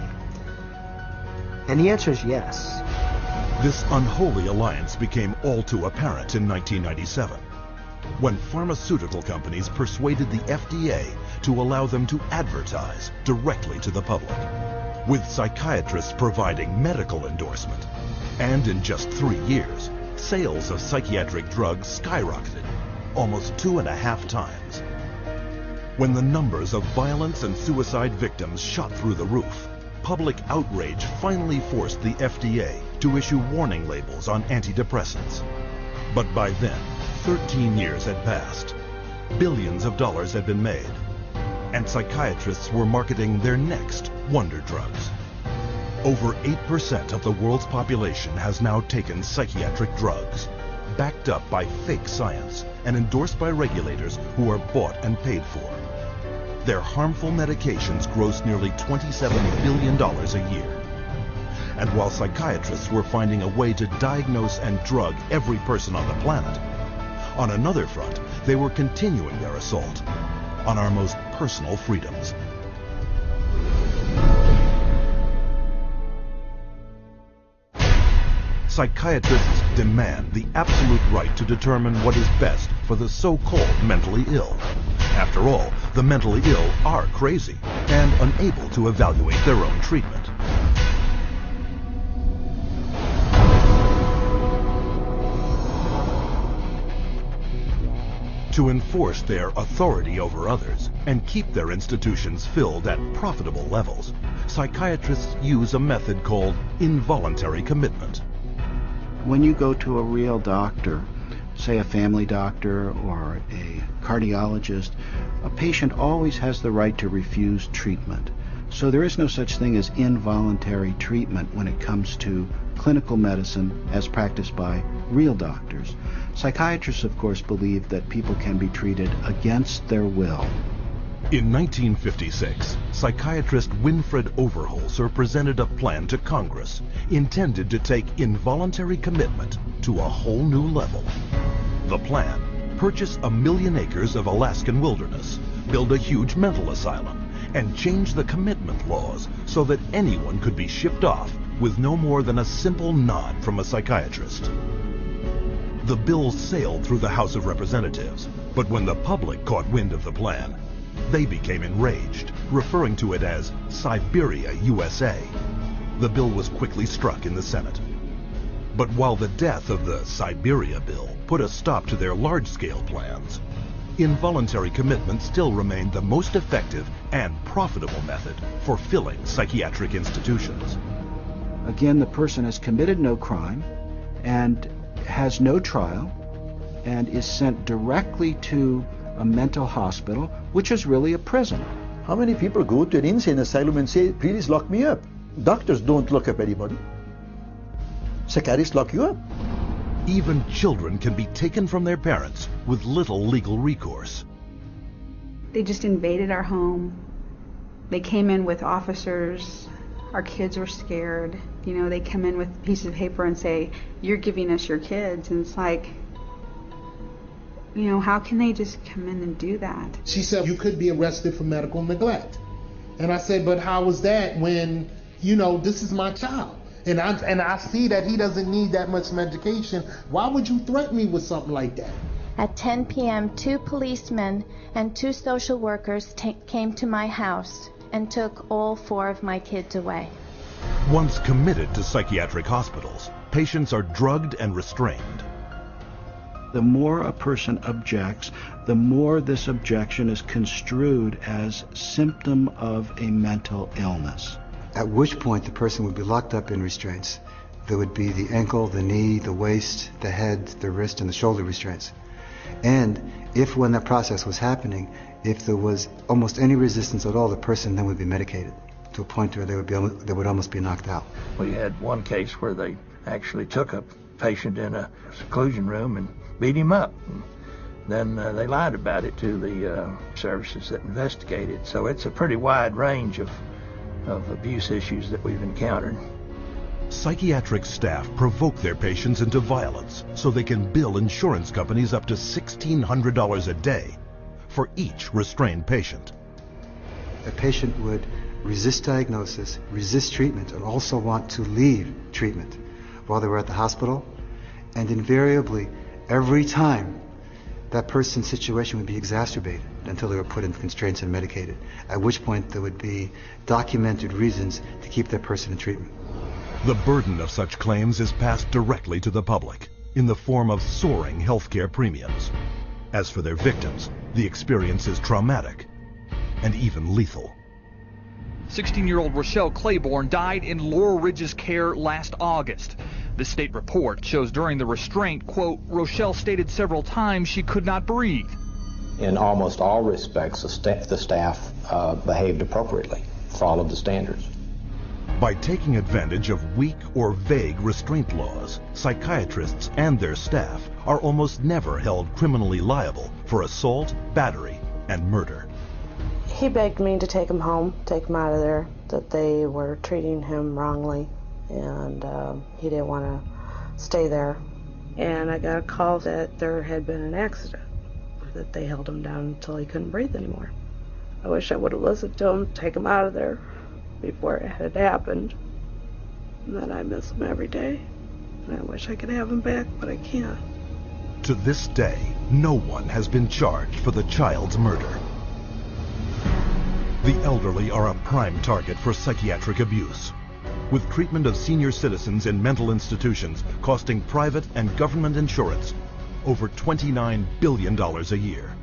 And the answer is yes. This unholy alliance became all too apparent in 1997, when pharmaceutical companies persuaded the FDA to allow them to advertise directly to the public, with psychiatrists providing medical endorsement. And in just 3 years, sales of psychiatric drugs skyrocketed, almost 2.5 times. When the numbers of violence and suicide victims shot through the roof, public outrage finally forced the FDA to issue warning labels on antidepressants. But by then, 13 years had passed. Billions of dollars had been made, and psychiatrists were marketing their next wonder drugs. Over 8% of the world's population has now taken psychiatric drugs, backed up by fake science and endorsed by regulators who are bought and paid for. Their harmful medications gross nearly $27 billion a year. And while psychiatrists were finding a way to diagnose and drug every person on the planet, on another front, they were continuing their assault on our most personal freedoms. Psychiatrists demand the absolute right to determine what is best for the so-called mentally ill. After all, the mentally ill are crazy and unable to evaluate their own treatment. To enforce their authority over others and keep their institutions filled at profitable levels, psychiatrists use a method called involuntary commitment. When you go to a real doctor, say a family doctor or a cardiologist, a patient always has the right to refuse treatment. So there is no such thing as involuntary treatment when it comes to clinical medicine as practiced by real doctors. Psychiatrists, of course, believe that people can be treated against their will. In 1956, psychiatrist Winfred Overholser presented a plan to Congress intended to take involuntary commitment to a whole new level. The plan: purchase 1 million acres of Alaskan wilderness, build a huge mental asylum, and change the commitment laws so that anyone could be shipped off with no more than a simple nod from a psychiatrist. The bill sailed through the House of Representatives, but when the public caught wind of the plan, they became enraged, referring to it as Siberia, USA. The bill was quickly struck in the Senate. But while the death of the Siberia bill put a stop to their large-scale plans, involuntary commitment still remained the most effective and profitable method for filling psychiatric institutions. Again, the person has committed no crime and has no trial and is sent directly to a mental hospital, which is really a prison. How many people go to an insane asylum and say, please lock me up? Doctors don't lock up anybody. Psychiatrists lock you up. Even children can be taken from their parents with little legal recourse. They just invaded our home. They came in with officers. Our kids were scared. You know, they come in with a piece of paper and say, you're giving us your kids. And it's like, you know, how can they just come in and do that? She said, you could be arrested for medical neglect. And I said, but how was that when, you know, this is my child? And I see that he doesn't need that much medication. Why would you threaten me with something like that? At 10 p.m., 2 policemen and 2 social workers came to my house and took all 4 of my kids away. Once committed to psychiatric hospitals, patients are drugged and restrained. The more a person objects, the more this objection is construed as symptom of a mental illness. At which point the person would be locked up in restraints. There would be the ankle, the knee, the waist, the head, the wrist, and the shoulder restraints. And if when that process was happening, if there was almost any resistance at all, the person then would be medicated to a point where they would almost be knocked out. We had one case where they actually took a patient in a seclusion room and beat him up. Then they lied about it to the services that investigated. So it's a pretty wide range of abuse issues that we've encountered. Psychiatric staff provoke their patients into violence so they can bill insurance companies up to $1,600 a day for each restrained patient. A patient would resist diagnosis, resist treatment, and also want to leave treatment while they were at the hospital. And invariably, every time, that person's situation would be exacerbated until they were put in constraints and medicated, at which point there would be documented reasons to keep that person in treatment. The burden of such claims is passed directly to the public in the form of soaring healthcare premiums. As for their victims, the experience is traumatic and even lethal. 16-year-old Rochelle Claiborne died in Laurel Ridge's care last August. The state report shows during the restraint, quote, Rochelle stated several times she could not breathe. In almost all respects, the staff behaved appropriately, followed the standards. By taking advantage of weak or vague restraint laws, psychiatrists and their staff are almost never held criminally liable for assault, battery, and murder. He begged me to take him home, take him out of there, that they were treating him wrongly, and he didn't want to stay there. And I got a call that there had been an accident, that they held him down until he couldn't breathe anymore. I wish I would have listened to him, take him out of there before it had happened. And then I miss him every day. And I wish I could have him back, but I can't. To this day, no one has been charged for the child's murder. The elderly are a prime target for psychiatric abuse, with treatment of senior citizens in mental institutions costing private and government insurance over $29 billion a year.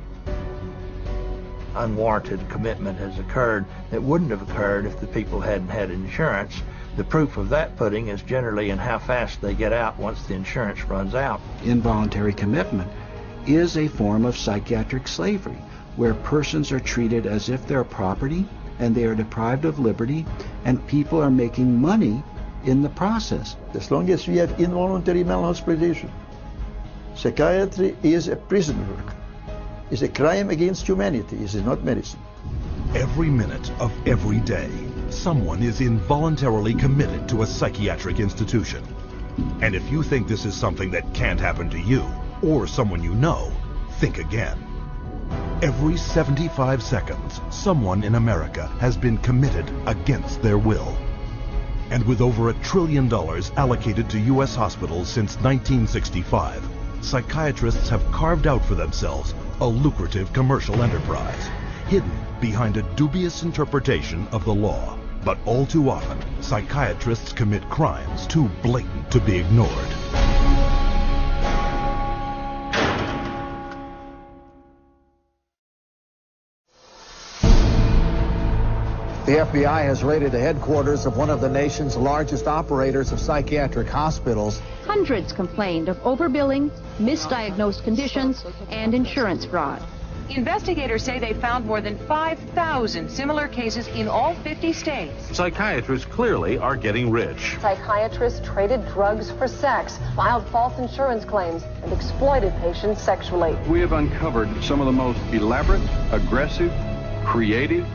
Unwarranted commitment has occurred that wouldn't have occurred if the people hadn't had insurance. The proof of that pudding is generally in how fast they get out once the insurance runs out. Involuntary commitment is a form of psychiatric slavery, where persons are treated as if they're property and they are deprived of liberty, and people are making money in the process. As long as we have involuntary malhospitalization, psychiatry is a prison work. It's a crime against humanity. It is not medicine. Every minute of every day, someone is involuntarily committed to a psychiatric institution. And if you think this is something that can't happen to you or someone you know, think again. Every 75 seconds, someone in America has been committed against their will. And with over $1 trillion allocated to U.S. hospitals since 1965, psychiatrists have carved out for themselves a lucrative commercial enterprise, hidden behind a dubious interpretation of the law. But all too often, psychiatrists commit crimes too blatant to be ignored. The FBI has raided the headquarters of one of the nation's largest operators of psychiatric hospitals. Hundreds complained of overbilling, misdiagnosed conditions, and insurance fraud. Investigators say they found more than 5,000 similar cases in all 50 states. Psychiatrists clearly are getting rich. Psychiatrists traded drugs for sex, filed false insurance claims, and exploited patients sexually. We have uncovered some of the most elaborate, aggressive, creative,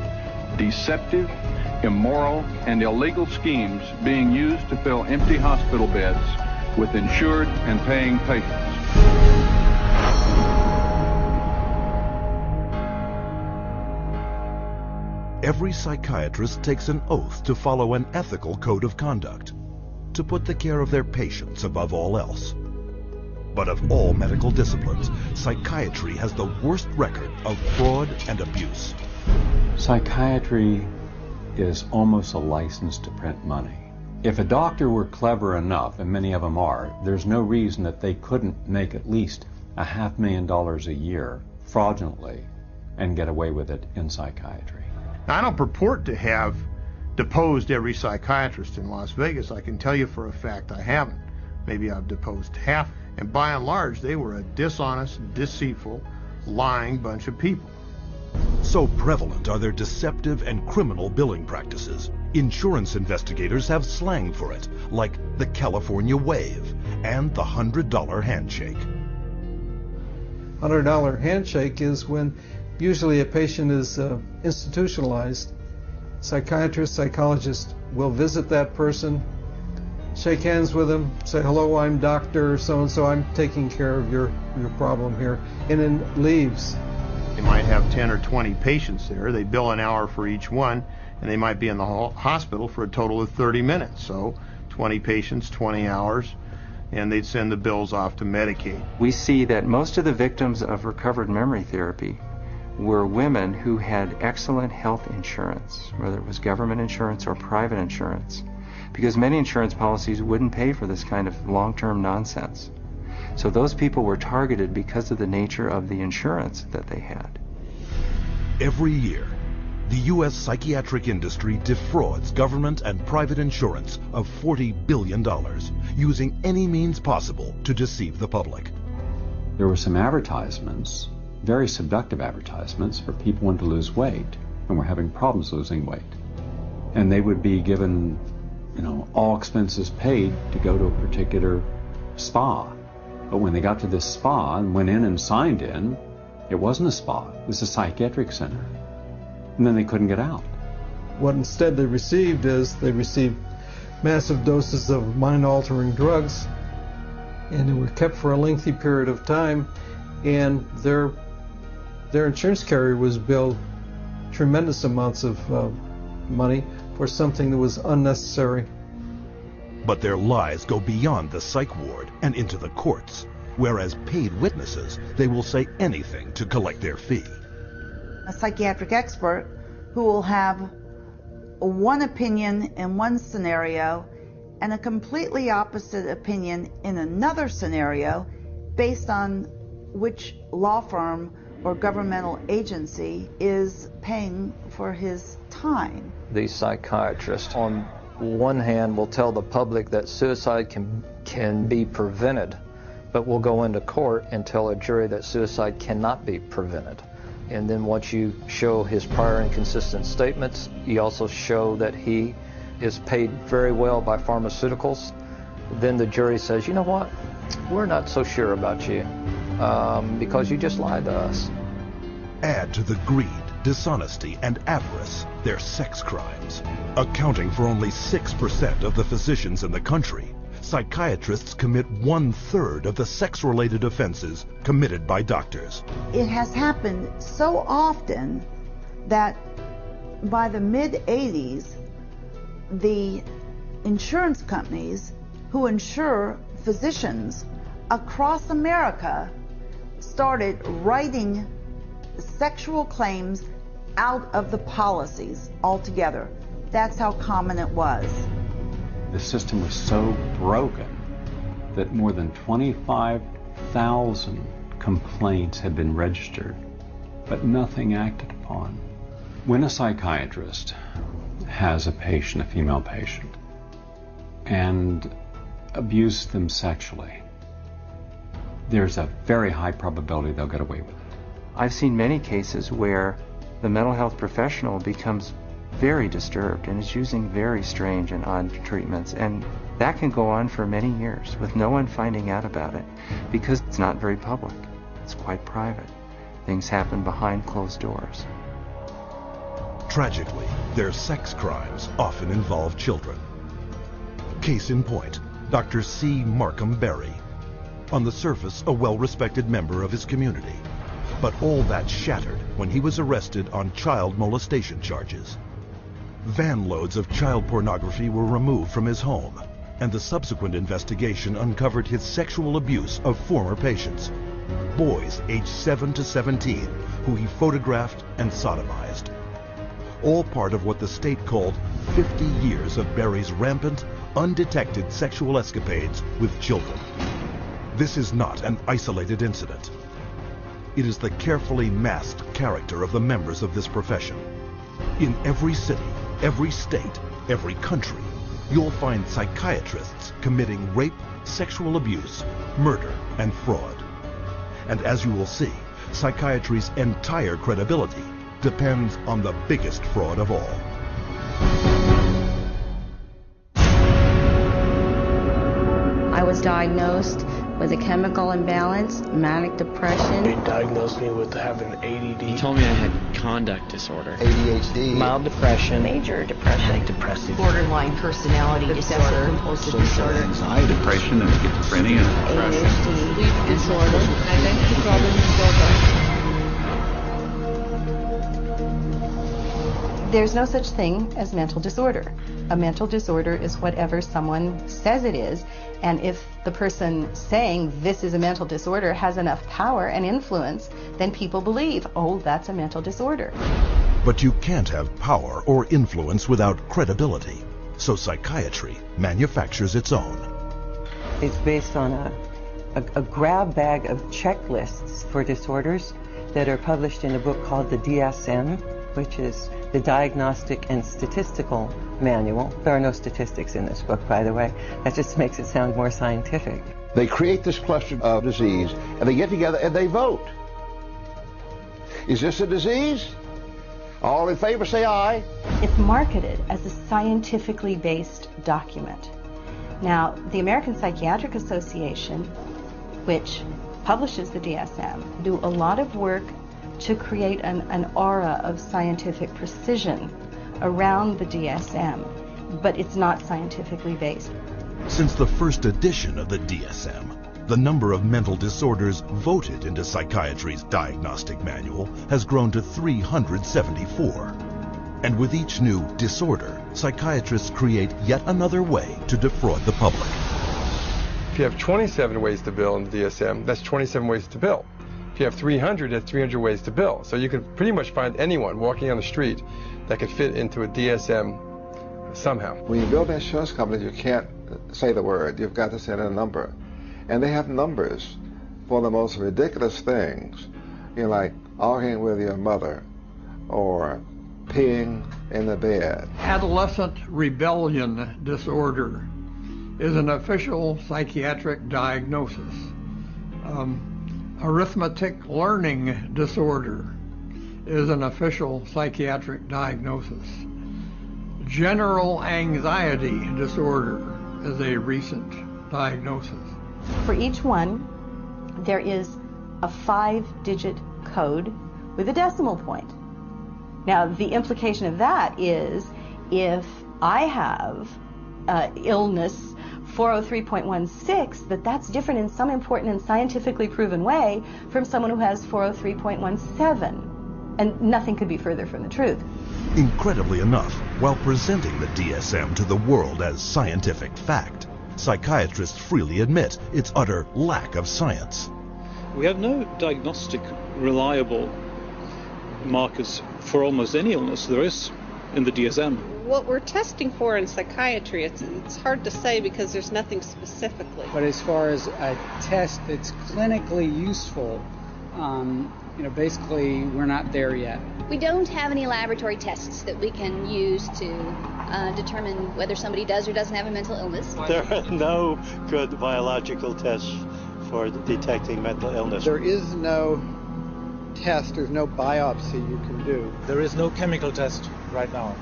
deceptive, immoral, and illegal schemes being used to fill empty hospital beds with insured and paying patients. Every psychiatrist takes an oath to follow an ethical code of conduct, to put the care of their patients above all else. But of all medical disciplines, psychiatry has the worst record of fraud and abuse. Psychiatry is almost a license to print money. If a doctor were clever enough, and many of them are, there's no reason that they couldn't make at least $500,000 a year fraudulently and get away with it in psychiatry. I don't purport to have deposed every psychiatrist in Las Vegas. I can tell you for a fact I haven't. Maybe I've deposed half, and by and large they were a dishonest, deceitful, lying bunch of people. So prevalent are their deceptive and criminal billing practices. Insurance investigators have slang for it, like the California Wave and the $100 handshake. $100 handshake is when usually a patient is institutionalized. Psychiatrist, psychologist will visit that person, shake hands with them, say, hello, I'm Dr. So-and-so, I'm taking care of your problem here, and then leaves. They might have 10 or 20 patients there. They bill an hour for each one, and they might be in the hospital for a total of 30 minutes. So 20 patients, 20 hours, and they'd send the bills off to Medicaid. We see that most of the victims of recovered memory therapy were women who had excellent health insurance, whether it was government insurance or private insurance, because many insurance policies wouldn't pay for this kind of long-term nonsense. So those people were targeted because of the nature of the insurance that they had. Every year, the U.S. psychiatric industry defrauds government and private insurance of $40 billion, using any means possible to deceive the public. There were some advertisements, very seductive advertisements, for people wanting to lose weight and were having problems losing weight. And they would be given, all expenses paid to go to a particular spa. But when they got to this spa and went in and signed in, it wasn't a spa, it was a psychiatric center. And then they couldn't get out. What instead they received is they received massive doses of mind-altering drugs, and they were kept for a lengthy period of time, and their insurance carrier was billed tremendous amounts of money for something that was unnecessary. But their lies go beyond the psych ward and into the courts, where as paid witnesses, they will say anything to collect their fee. A psychiatric expert who will have one opinion in one scenario and a completely opposite opinion in another scenario based on which law firm or governmental agency is paying for his time. The psychiatrist, on one hand, will tell the public that suicide can be prevented, but will go into court and tell a jury that suicide cannot be prevented. And then once you show his prior inconsistent statements, you also show that he is paid very well by pharmaceuticals, then the jury says, you know what, we're not so sure about you because you just lied to us. Add to the greed, dishonesty, and avarice their sex crimes. Accounting for only 6% of the physicians in the country, psychiatrists commit 1/3 of the sex-related offenses committed by doctors. It has happened so often that by the mid-'80s, the insurance companies who insure physicians across America started writing sexual claims out of the policies altogether. That's how common it was. The system was so broken that more than 25,000 complaints had been registered, but nothing acted upon. When a psychiatrist has a patient, a female patient, and abuse them sexually, there's a very high probability they'll get away with it. I've seen many cases where the mental health professional becomes very disturbed and is using very strange and odd treatments, and that can go on for many years with no one finding out about it because it's not very public. It's quite private. Things happen behind closed doors. Tragically, their sex crimes often involve children. Case in point, Dr. C. Markham Berry. On the surface, a well-respected member of his community. But all that shattered when he was arrested on child molestation charges. Van loads of child pornography were removed from his home, and the subsequent investigation uncovered his sexual abuse of former patients, boys aged 7 to 17, who he photographed and sodomized. All part of what the state called 50 years of Berry's rampant, undetected sexual escapades with children. This is not an isolated incident. It is the carefully masked character of the members of this profession. In every city, every state, every country, you'll find psychiatrists committing rape, sexual abuse, murder, and fraud. And as you will see, psychiatry's entire credibility depends on the biggest fraud of all. I was diagnosed with a chemical imbalance, manic depression. They diagnosed me with having ADD. He told me I had conduct disorder, ADHD, mild depression, major depression, manic depressive, borderline personality disorder, compulsive disorder, anxiety, depression, and schizophrenia, ADHD, sleep disorder, identity problem disorder. There's no such thing as mental disorder. A mental disorder is whatever someone says it is, and if the person saying this is a mental disorder has enough power and influence, then people believe, oh, that's a mental disorder. But you can't have power or influence without credibility, so psychiatry manufactures its own. It's based on a grab bag of checklists for disorders that are published in a book called the DSM, which is the Diagnostic and Statistical Manual. There are no statistics in this book, by the way. That just makes it sound more scientific. They create this cluster of disease, and they get together and they vote. Is this a disease? All in favor say aye. It's marketed as a scientifically based document. Now, the American Psychiatric Association, which publishes the DSM, do a lot of work to create an aura of scientific precision around the DSM, but it's not scientifically based. Since the first edition of the DSM, the number of mental disorders voted into psychiatry's diagnostic manual has grown to 374. And with each new disorder, psychiatrists create yet another way to defraud the public. If you have 27 ways to bill in the DSM, that's 27 ways to bill. If you have 300, that's 300 ways to bill. So you can pretty much find anyone walking on the street that could fit into a DSM somehow. When you build insurance companies, you can't say the word. You've got to say a number. And they have numbers for the most ridiculous things. You know, like arguing with your mother or peeing in the bed. Adolescent rebellion disorder is an official psychiatric diagnosis. Arithmetic learning disorder is an official psychiatric diagnosis. General anxiety disorder is a recent diagnosis. For each one, there is a 5-digit code with a decimal point. Now, the implication of that is if I have illness 403.16, that's different in some important and scientifically proven way from someone who has 403.17. And nothing could be further from the truth. Incredibly enough, while presenting the DSM to the world as scientific fact, psychiatrists freely admit its utter lack of science. We have no diagnostic reliable markers for almost any illness there is in the DSM. What we're testing for in psychiatry, it's hard to say because there's nothing specifically. But as far as a test that's clinically useful, basically we're not there yet. We don't have any laboratory tests that we can use to determine whether somebody does or doesn't have a mental illness. There are no good biological tests for detecting mental illness. There is no test, there's no biopsy you can do. There is no chemical test right now.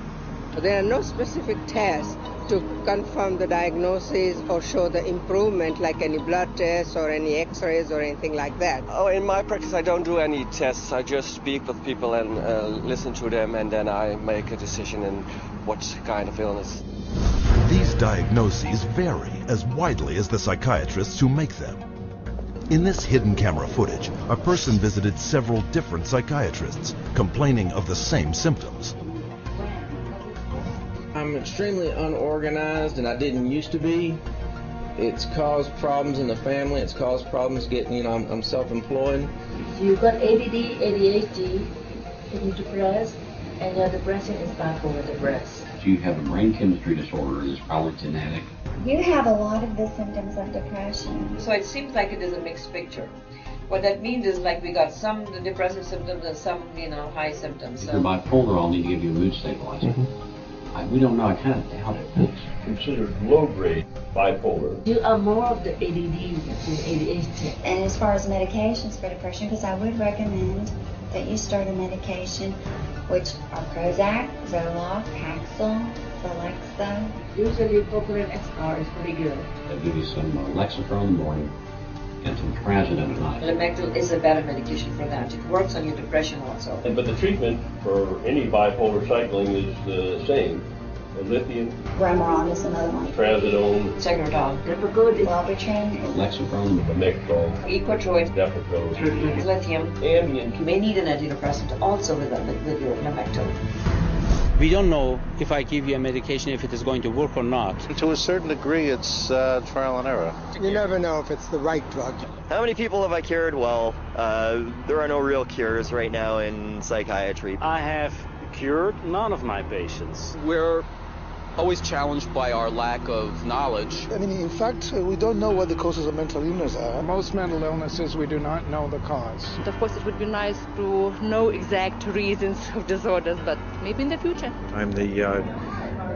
There are no specific tests to confirm the diagnosis or show the improvement, like any blood tests or any x-rays or anything like that. Oh, in my practice I don't do any tests. I just speak with people and listen to them, and then I make a decision in what kind of illness. These diagnoses vary as widely as the psychiatrists who make them. In this hidden camera footage, a person visited several different psychiatrists, complaining of the same symptoms. I'm extremely unorganized, and I didn't used to be. It's caused problems in the family. It's caused problems getting, I'm self-employed. You've got ADD, ADHD, you're depressed, and your depression is bipolar depressed. If you have a brain chemistry disorder, it's probably genetic. You have a lot of the symptoms of depression. So it seems like it is a mixed picture. What that means is like we got some depressive symptoms and some, high symptoms. If you're bipolar, I'll need to give you a mood stabilizer. We don't know how to fix. Considered low-grade bipolar. You are more of the ADD than ADHD. And as far as medications for depression, because I would recommend that you start a medication, which are Prozac, Zoloft, Paxil, Celexa. Usually Propylene XR is pretty good. They'll give you some Lexapro in the morning and some Trazodone at night. Lamictal is a better medication for that. It works on your depression also. But the treatment for any bipolar cycling is the same. Lithium, Remeron is another one. Trazodone, Tegretol, Depakote, Wellbutrin, Lexapro, Lamictal, Equitroid, Depakote, Lithium, Ambien. You may need an antidepressant also with your Lamictal. We don't know if I give you a medication if it is going to work or not. To a certain degree, it's trial and error. You never know if it's the right drug. How many people have I cured? Well, there are no real cures right now in psychiatry. I have cured none of my patients. We're always challenged by our lack of knowledge. In fact, we don't know what the causes of mental illness are. Most mental illnesses, we do not know the cause. Of course, it would be nice to know exact reasons of disorders, but maybe in the future. I'm the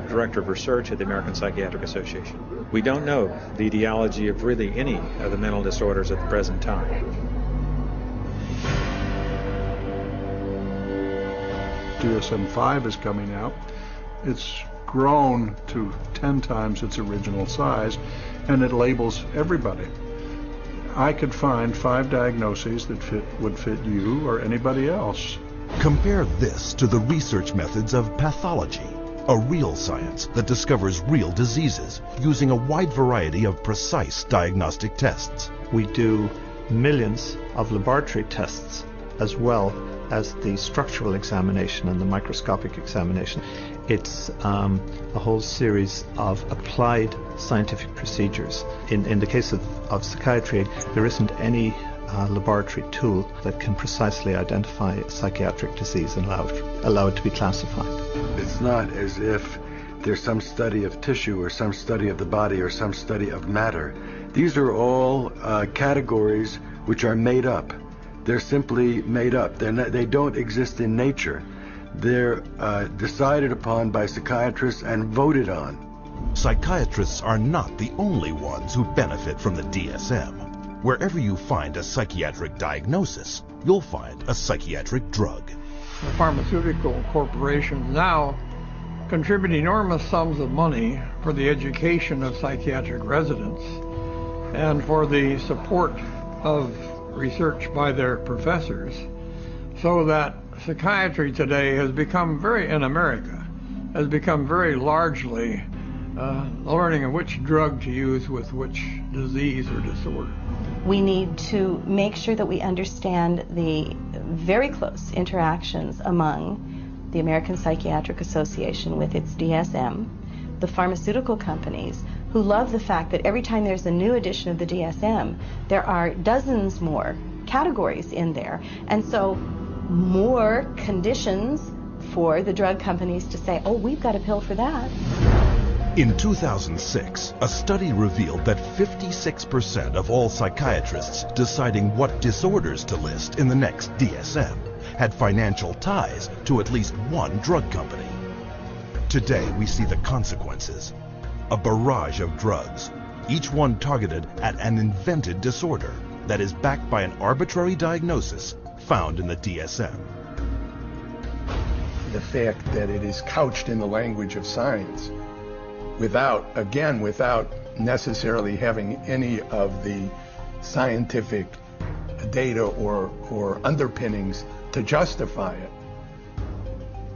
Director of Research at the American Psychiatric Association. We don't know the etiology of really any of the mental disorders at the present time. DSM-5 is coming out. It's grown to 10 times its original size, and it labels everybody. I could find 5 diagnoses that would fit you or anybody else. Compare this to the research methods of pathology, a real science that discovers real diseases using a wide variety of precise diagnostic tests. We do millions of laboratory tests as well as the structural examination and the microscopic examination. It's a whole series of applied scientific procedures. In the case of psychiatry, there isn't any laboratory tool that can precisely identify a psychiatric disease and allow it to be classified. It's not as if there's some study of tissue or some study of the body or some study of matter. These are all categories which are made up. They're simply made up. They don't exist in nature. They're decided upon by psychiatrists and voted on. Psychiatrists are not the only ones who benefit from the DSM. Wherever you find a psychiatric diagnosis, you'll find a psychiatric drug. The pharmaceutical corporations now contribute enormous sums of money for the education of psychiatric residents and for the support of research by their professors, so that psychiatry today has become in America, has become very largely learning which drug to use with which disease or disorder. We need to make sure that we understand the very close interactions among the American Psychiatric Association with its DSM, the pharmaceutical companies, who love the fact that every time there's a new edition of the DSM, there are dozens more categories in there. And so more conditions for the drug companies to say, oh, we've got a pill for that. In 2006, a study revealed that 56% of all psychiatrists deciding what disorders to list in the next DSM had financial ties to at least one drug company. Today, we see the consequences. A barrage of drugs, each one targeted at an invented disorder that is backed by an arbitrary diagnosis found in the DSM. The fact that it is couched in the language of science without necessarily having any of the scientific data or underpinnings to justify it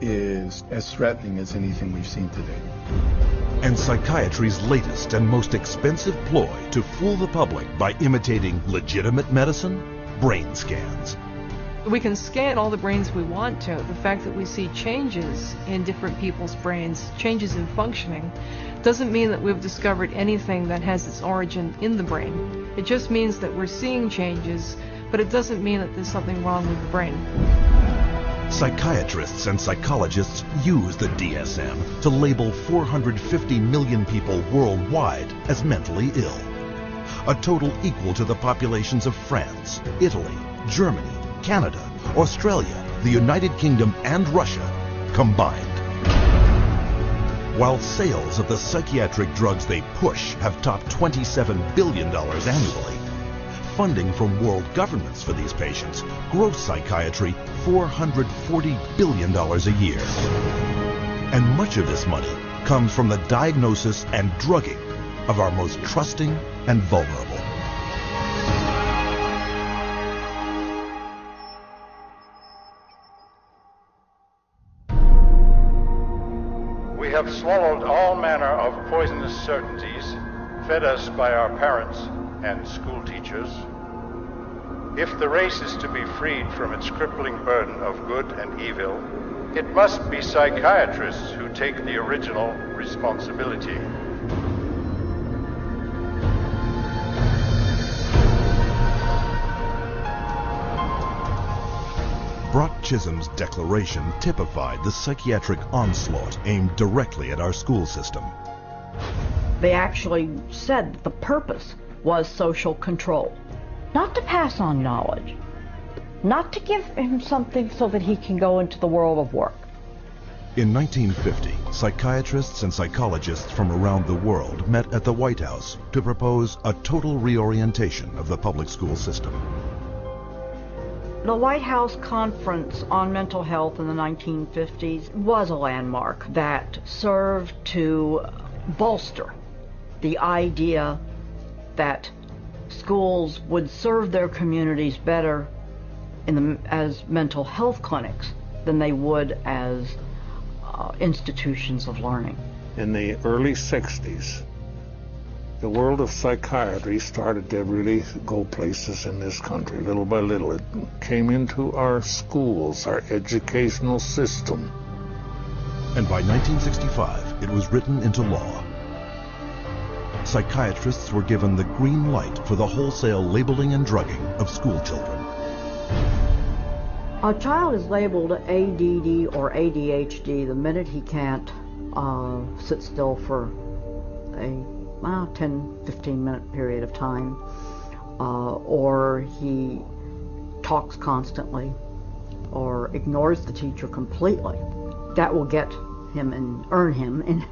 is as threatening as anything we've seen today. And psychiatry's latest and most expensive ploy to fool the public by imitating legitimate medicine? Brain scans. We can scan all the brains we want to. The fact that we see changes in different people's brains, changes in functioning, doesn't mean that we've discovered anything that has its origin in the brain. It just means that we're seeing changes, but it doesn't mean that there's something wrong with the brain. Psychiatrists and psychologists use the DSM to label 450 million people worldwide as mentally ill, a total equal to the populations of France, Italy, Germany, Canada, Australia, the United Kingdom, and Russia combined. While sales of the psychiatric drugs they push have topped $27 billion annually, funding from world governments for these patients gross psychiatry $440 billion a year. And much of this money comes from the diagnosis and drugging of our most trusting and vulnerable. We have swallowed all manner of poisonous certainties fed us by our parents and school teachers. If the race is to be freed from its crippling burden of good and evil, it must be psychiatrists who take the original responsibility. Brock Chisholm's declaration typified the psychiatric onslaught aimed directly at our school system. They actually said that the purpose was social control. Not to pass on knowledge, not to give him something so that he can go into the world of work. In 1950, psychiatrists and psychologists from around the world met at the White House to propose a total reorientation of the public school system. The White House Conference on Mental Health in the 1950s was a landmark that served to bolster the idea that schools would serve their communities better as mental health clinics than they would as institutions of learning. In the early 60s, the world of psychiatry started to really go places in this country. Little by little, it came into our schools, our educational system. And by 1965, it was written into law. Psychiatrists were given the green light for the wholesale labeling and drugging of school children. A child is labeled ADD or ADHD the minute he can't sit still for a 10-15 minute period of time, or he talks constantly or ignores the teacher completely. That will get him and earn him an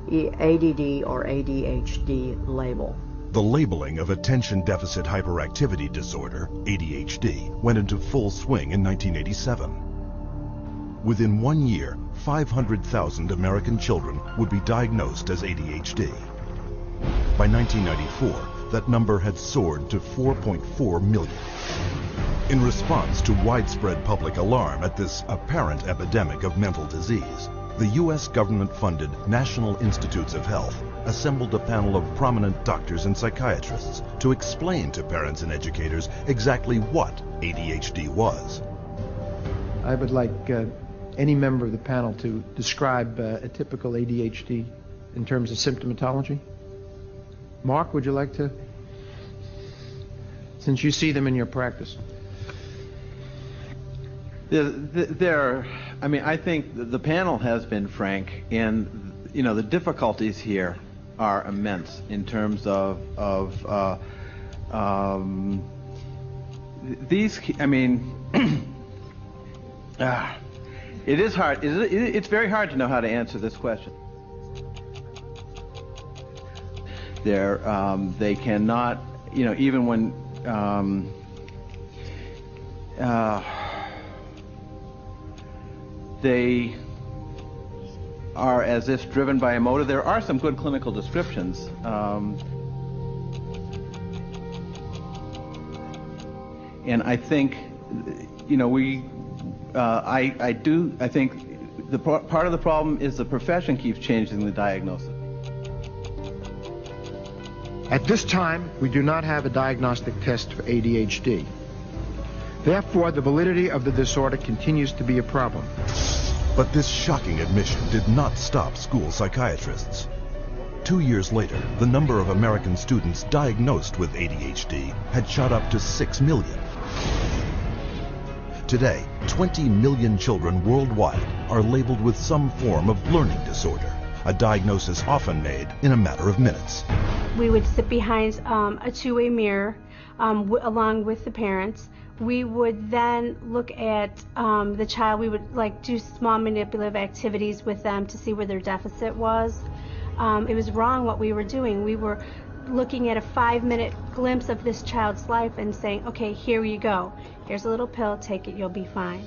ADD or ADHD label. The labeling of attention deficit hyperactivity disorder, ADHD, went into full swing in 1987. Within 1 year, 500,000 American children would be diagnosed as ADHD. By 1994, that number had soared to 4.4 million. In response to widespread public alarm at this apparent epidemic of mental disease, the U.S. government-funded National Institutes of Health assembled a panel of prominent doctors and psychiatrists to explain to parents and educators exactly what ADHD was. I would like any member of the panel to describe a typical ADHD in terms of symptomatology. Mark, would you like to? Since you see them in your practice. I think the panel has been frank in you know, the difficulties here are immense in terms of these. I mean, it is hard. It's very hard to know how to answer this question. They cannot, you know, even when they are as if driven by a motive. There are some good clinical descriptions. And I think, you know, I think the part of the problem is the profession keeps changing the diagnosis. At this time, we do not have a diagnostic test for ADHD. Therefore, the validity of the disorder continues to be a problem. But this shocking admission did not stop school psychiatrists. 2 years later, the number of American students diagnosed with ADHD had shot up to 6 million. Today, 20 million children worldwide are labeled with some form of learning disorder, a diagnosis often made in a matter of minutes. We would sit behind a two-way mirror along with the parents. We would then look at the child. We would do small manipulative activities with them to see where their deficit was. It was wrong what we were doing. We were looking at a 5-minute glimpse of this child's life and saying, okay, here you go. Here's a little pill, take it, you'll be fine.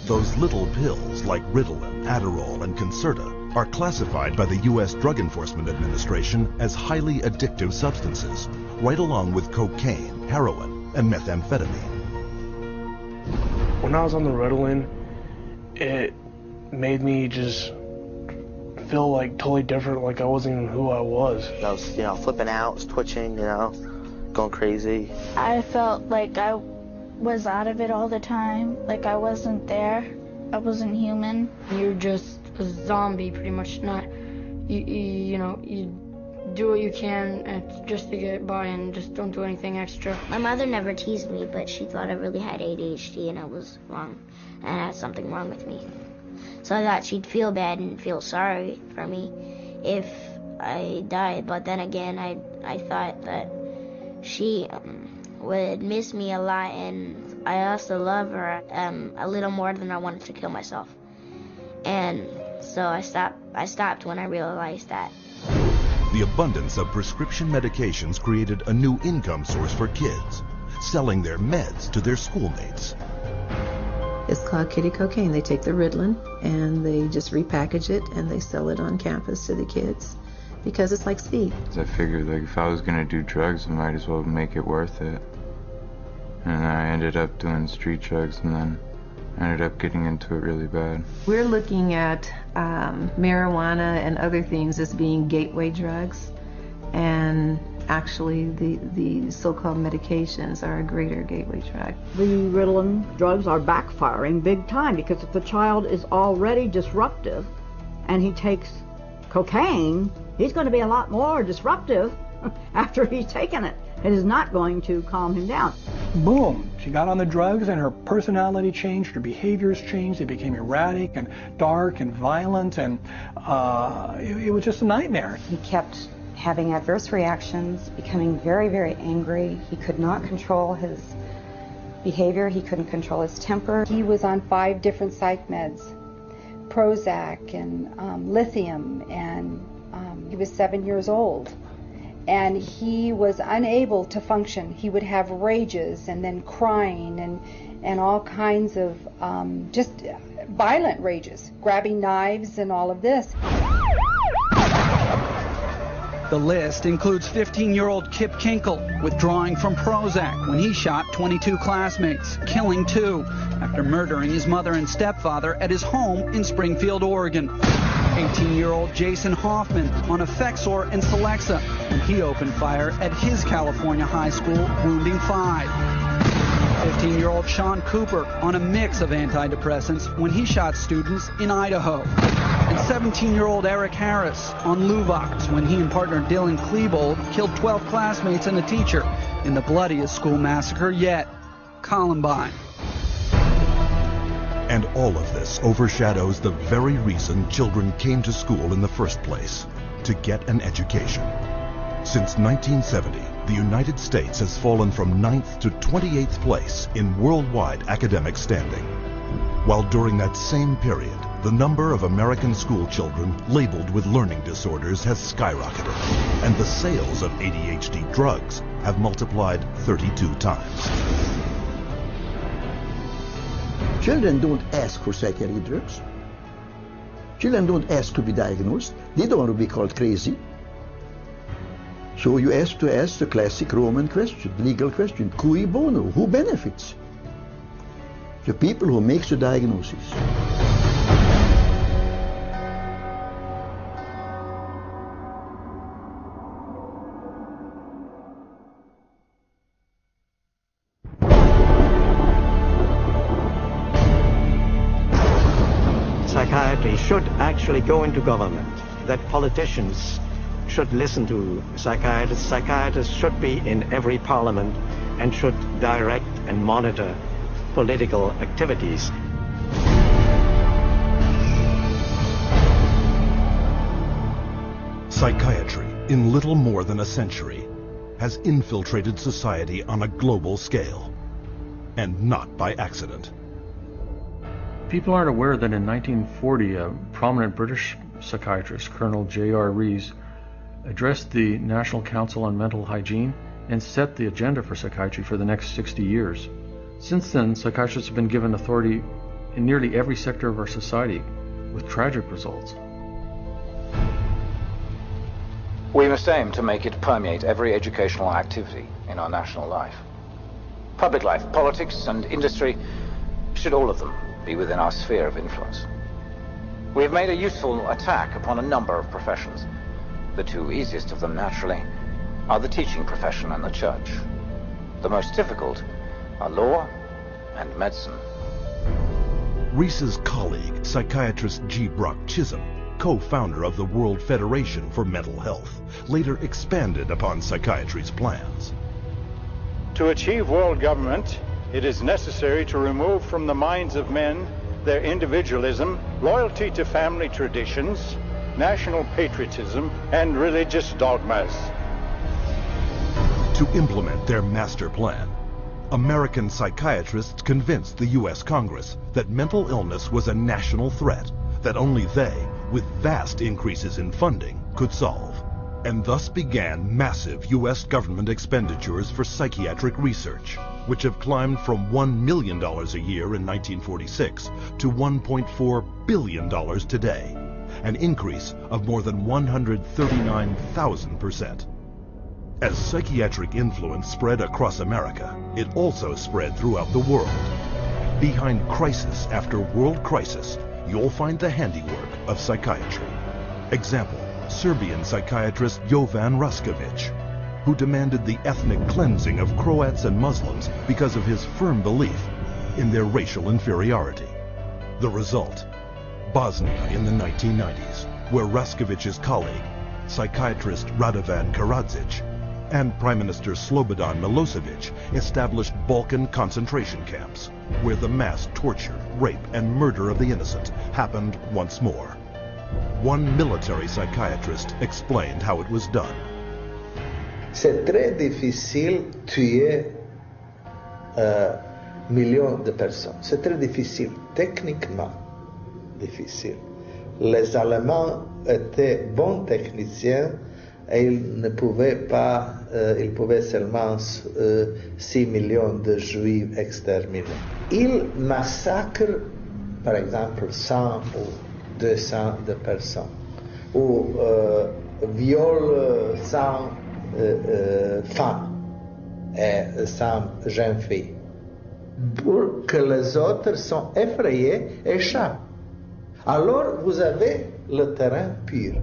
Those little pills like Ritalin, Adderall, and Concerta are classified by the U.S. Drug Enforcement Administration as highly addictive substances, right along with cocaine, heroin, and methamphetamine. When I was on the Ritalin, it made me just feel like totally different, like I wasn't even who I was. I was, flipping out, was twitching, going crazy. I felt like I was out of it all the time, like I wasn't there, I wasn't human. You're just a zombie, pretty much. You do what you can just to get by and just don't do anything extra. My mother never teased me, but she thought I really had ADHD and I was wrong, and I had something wrong with me. So I thought she'd feel bad and feel sorry for me if I died, but then again, I thought that she would miss me a lot, and I also love her a little more than I wanted to kill myself. And so I stopped when I realized that. The abundance of prescription medications created a new income source for kids, selling their meds to their schoolmates. It's called kitty cocaine. They take the Ritalin and they just repackage it and they sell it on campus to the kids because it's like speed. I figured if I was gonna do drugs, I might as well make it worth it. And I ended up doing street drugs, and then I ended up getting into it really bad. We're looking at marijuana and other things as being gateway drugs, and actually the so-called medications are a greater gateway drug. The Ritalin drugs are backfiring big time, because if the child is already disruptive and he takes cocaine, he's going to be a lot more disruptive after he's taken it. It is not going to calm him down. Boom, she got on the drugs and her personality changed, her behaviors changed, they became erratic and dark and violent, and it was just a nightmare. He kept having adverse reactions, becoming very, very angry. He could not control his behavior, he couldn't control his temper. He was on 5 different psych meds, Prozac and lithium, and he was 7 years old. And he was unable to function. He would have rages and then crying and all kinds of just violent rages, grabbing knives and all of this. The list includes 15-year-old Kip Kinkle withdrawing from Prozac when he shot 22 classmates, killing 2 after murdering his mother and stepfather at his home in Springfield, Oregon. 18-year-old Jason Hoffman on Effexor and Celexa when he opened fire at his California high school, wounding 5. 15-year-old Sean Cooper on a mix of antidepressants when he shot students in Idaho. And 17-year-old Eric Harris on Luvox when he and partner Dylan Klebold killed 12 classmates and a teacher in the bloodiest school massacre yet, Columbine. And all of this overshadows the very reason children came to school in the first place, to get an education. Since 1970, the United States has fallen from 9th to 28th place in worldwide academic standing. While during that same period, the number of American school children labeled with learning disorders has skyrocketed, and the sales of ADHD drugs have multiplied 32 times. Children don't ask for psychiatric drugs. Children don't ask to be diagnosed. They don't want to be called crazy. So you ask the classic Roman question, legal question, cui bono, who benefits? The people who make the diagnosis. Psychiatry should actually go into government, that politicians should listen to psychiatrists. Psychiatrists should be in every parliament and should direct and monitor political activities. Psychiatry, in little more than a century, has infiltrated society on a global scale, and not by accident. People aren't aware that in 1940, a prominent British psychiatrist, Colonel J.R. Rees, addressed the National Council on Mental Hygiene and set the agenda for psychiatry for the next 60 years. Since then, psychiatrists have been given authority in nearly every sector of our society, with tragic results. We must aim to make it permeate every educational activity in our national life. Public life, politics, and industry should all of them be within our sphere of influence. We have made a useful attack upon a number of professions. The two easiest of them, naturally, are the teaching profession and the church. The most difficult are law and medicine. Rees's colleague, psychiatrist G. Brock Chisholm, co-founder of the World Federation for Mental Health, later expanded upon psychiatry's plans. To achieve world government, it is necessary to remove from the minds of men their individualism, loyalty to family traditions, national patriotism, and religious dogmas. To implement their master plan, American psychiatrists convinced the U.S. Congress that mental illness was a national threat that only they, with vast increases in funding, could solve. And thus began massive U.S. government expenditures for psychiatric research, which have climbed from $1 million a year in 1946 to $1.4 billion today, an increase of more than 139,000%. As psychiatric influence spread across America, it also spread throughout the world. Behind crisis after world crisis, you'll find the handiwork of psychiatry. Example, Serbian psychiatrist Jovan Raskovic, who demanded the ethnic cleansing of Croats and Muslims because of his firm belief in their racial inferiority. The result, Bosnia in the 1990s, where Raskovic's colleague, psychiatrist Radovan Karadzic, and Prime Minister Slobodan Milosevic established Balkan concentration camps, where the mass torture, rape, and murder of the innocent happened once more. One military psychiatrist explained how it was done. C'est très difficile tuer millions de personnes. C'est très difficile, techniquement difficile. Les Allemands étaient bons techniciens et ils ne pouvaient pas, ils pouvaient seulement 6 millions de Juifs exterminés. Ils massacrent, par exemple, 100 ou 200 de personnes, ou violent 100 femmes et 100 jeunes filles, pour que les autres sont effrayés et échappent. Alors vous avez le terrain pur.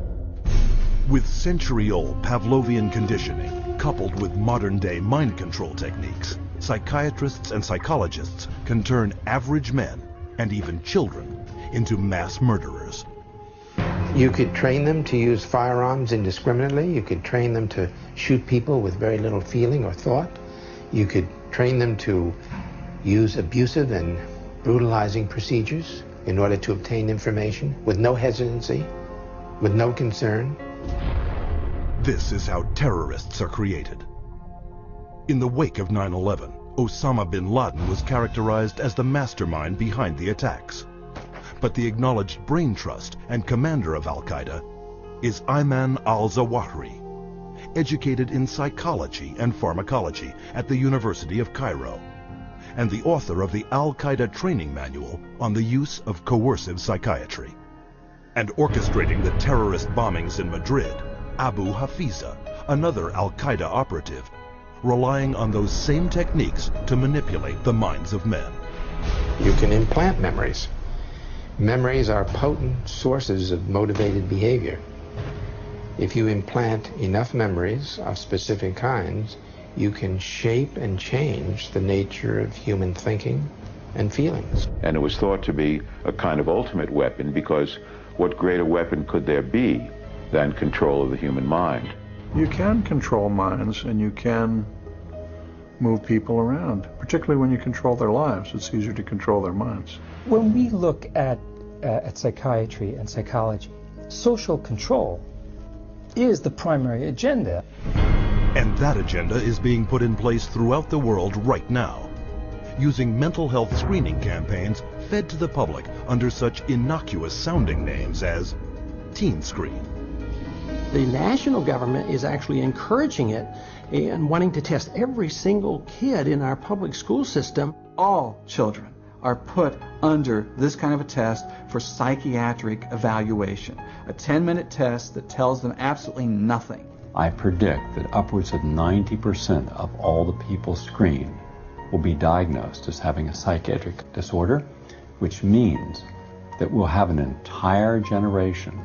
With century-old Pavlovian conditioning, coupled with modern-day mind control techniques, psychiatrists and psychologists can turn average men, and even children, into mass murderers. You could train them to use firearms indiscriminately. You could train them to shoot people with very little feeling or thought. You could train them to use abusive and brutalizing procedures in order to obtain information with no hesitancy, with no concern. This is how terrorists are created. In the wake of 9/11, Osama bin Laden was characterized as the mastermind behind the attacks. But the acknowledged brain trust and commander of Al-Qaeda is Ayman al-Zawahiri, educated in psychology and pharmacology at the University of Cairo, and the author of the Al-Qaeda training manual on the use of coercive psychiatry. And orchestrating the terrorist bombings in Madrid, Abu Hafiza, another Al-Qaeda operative, relying on those same techniques to manipulate the minds of men. You can implant memories. Memories are potent sources of motivated behavior. If you implant enough memories of specific kinds, you can shape and change the nature of human thinking and feelings. And it was thought to be a kind of ultimate weapon, because what greater weapon could there be than control of the human mind? You can control minds, and you can move people around, particularly when you control their lives. It's easier to control their minds. When we look at psychiatry and psychology, social control is the primary agenda. And that agenda is being put in place throughout the world right now, using mental health screening campaigns fed to the public under such innocuous sounding names as Teen Screen. The national government is actually encouraging it and wanting to test every single kid in our public school system. All children are put under this kind of a test for psychiatric evaluation, a 10-minute test that tells them absolutely nothing. I predict that upwards of 90% of all the people screened will be diagnosed as having a psychiatric disorder, which means that we'll have an entire generation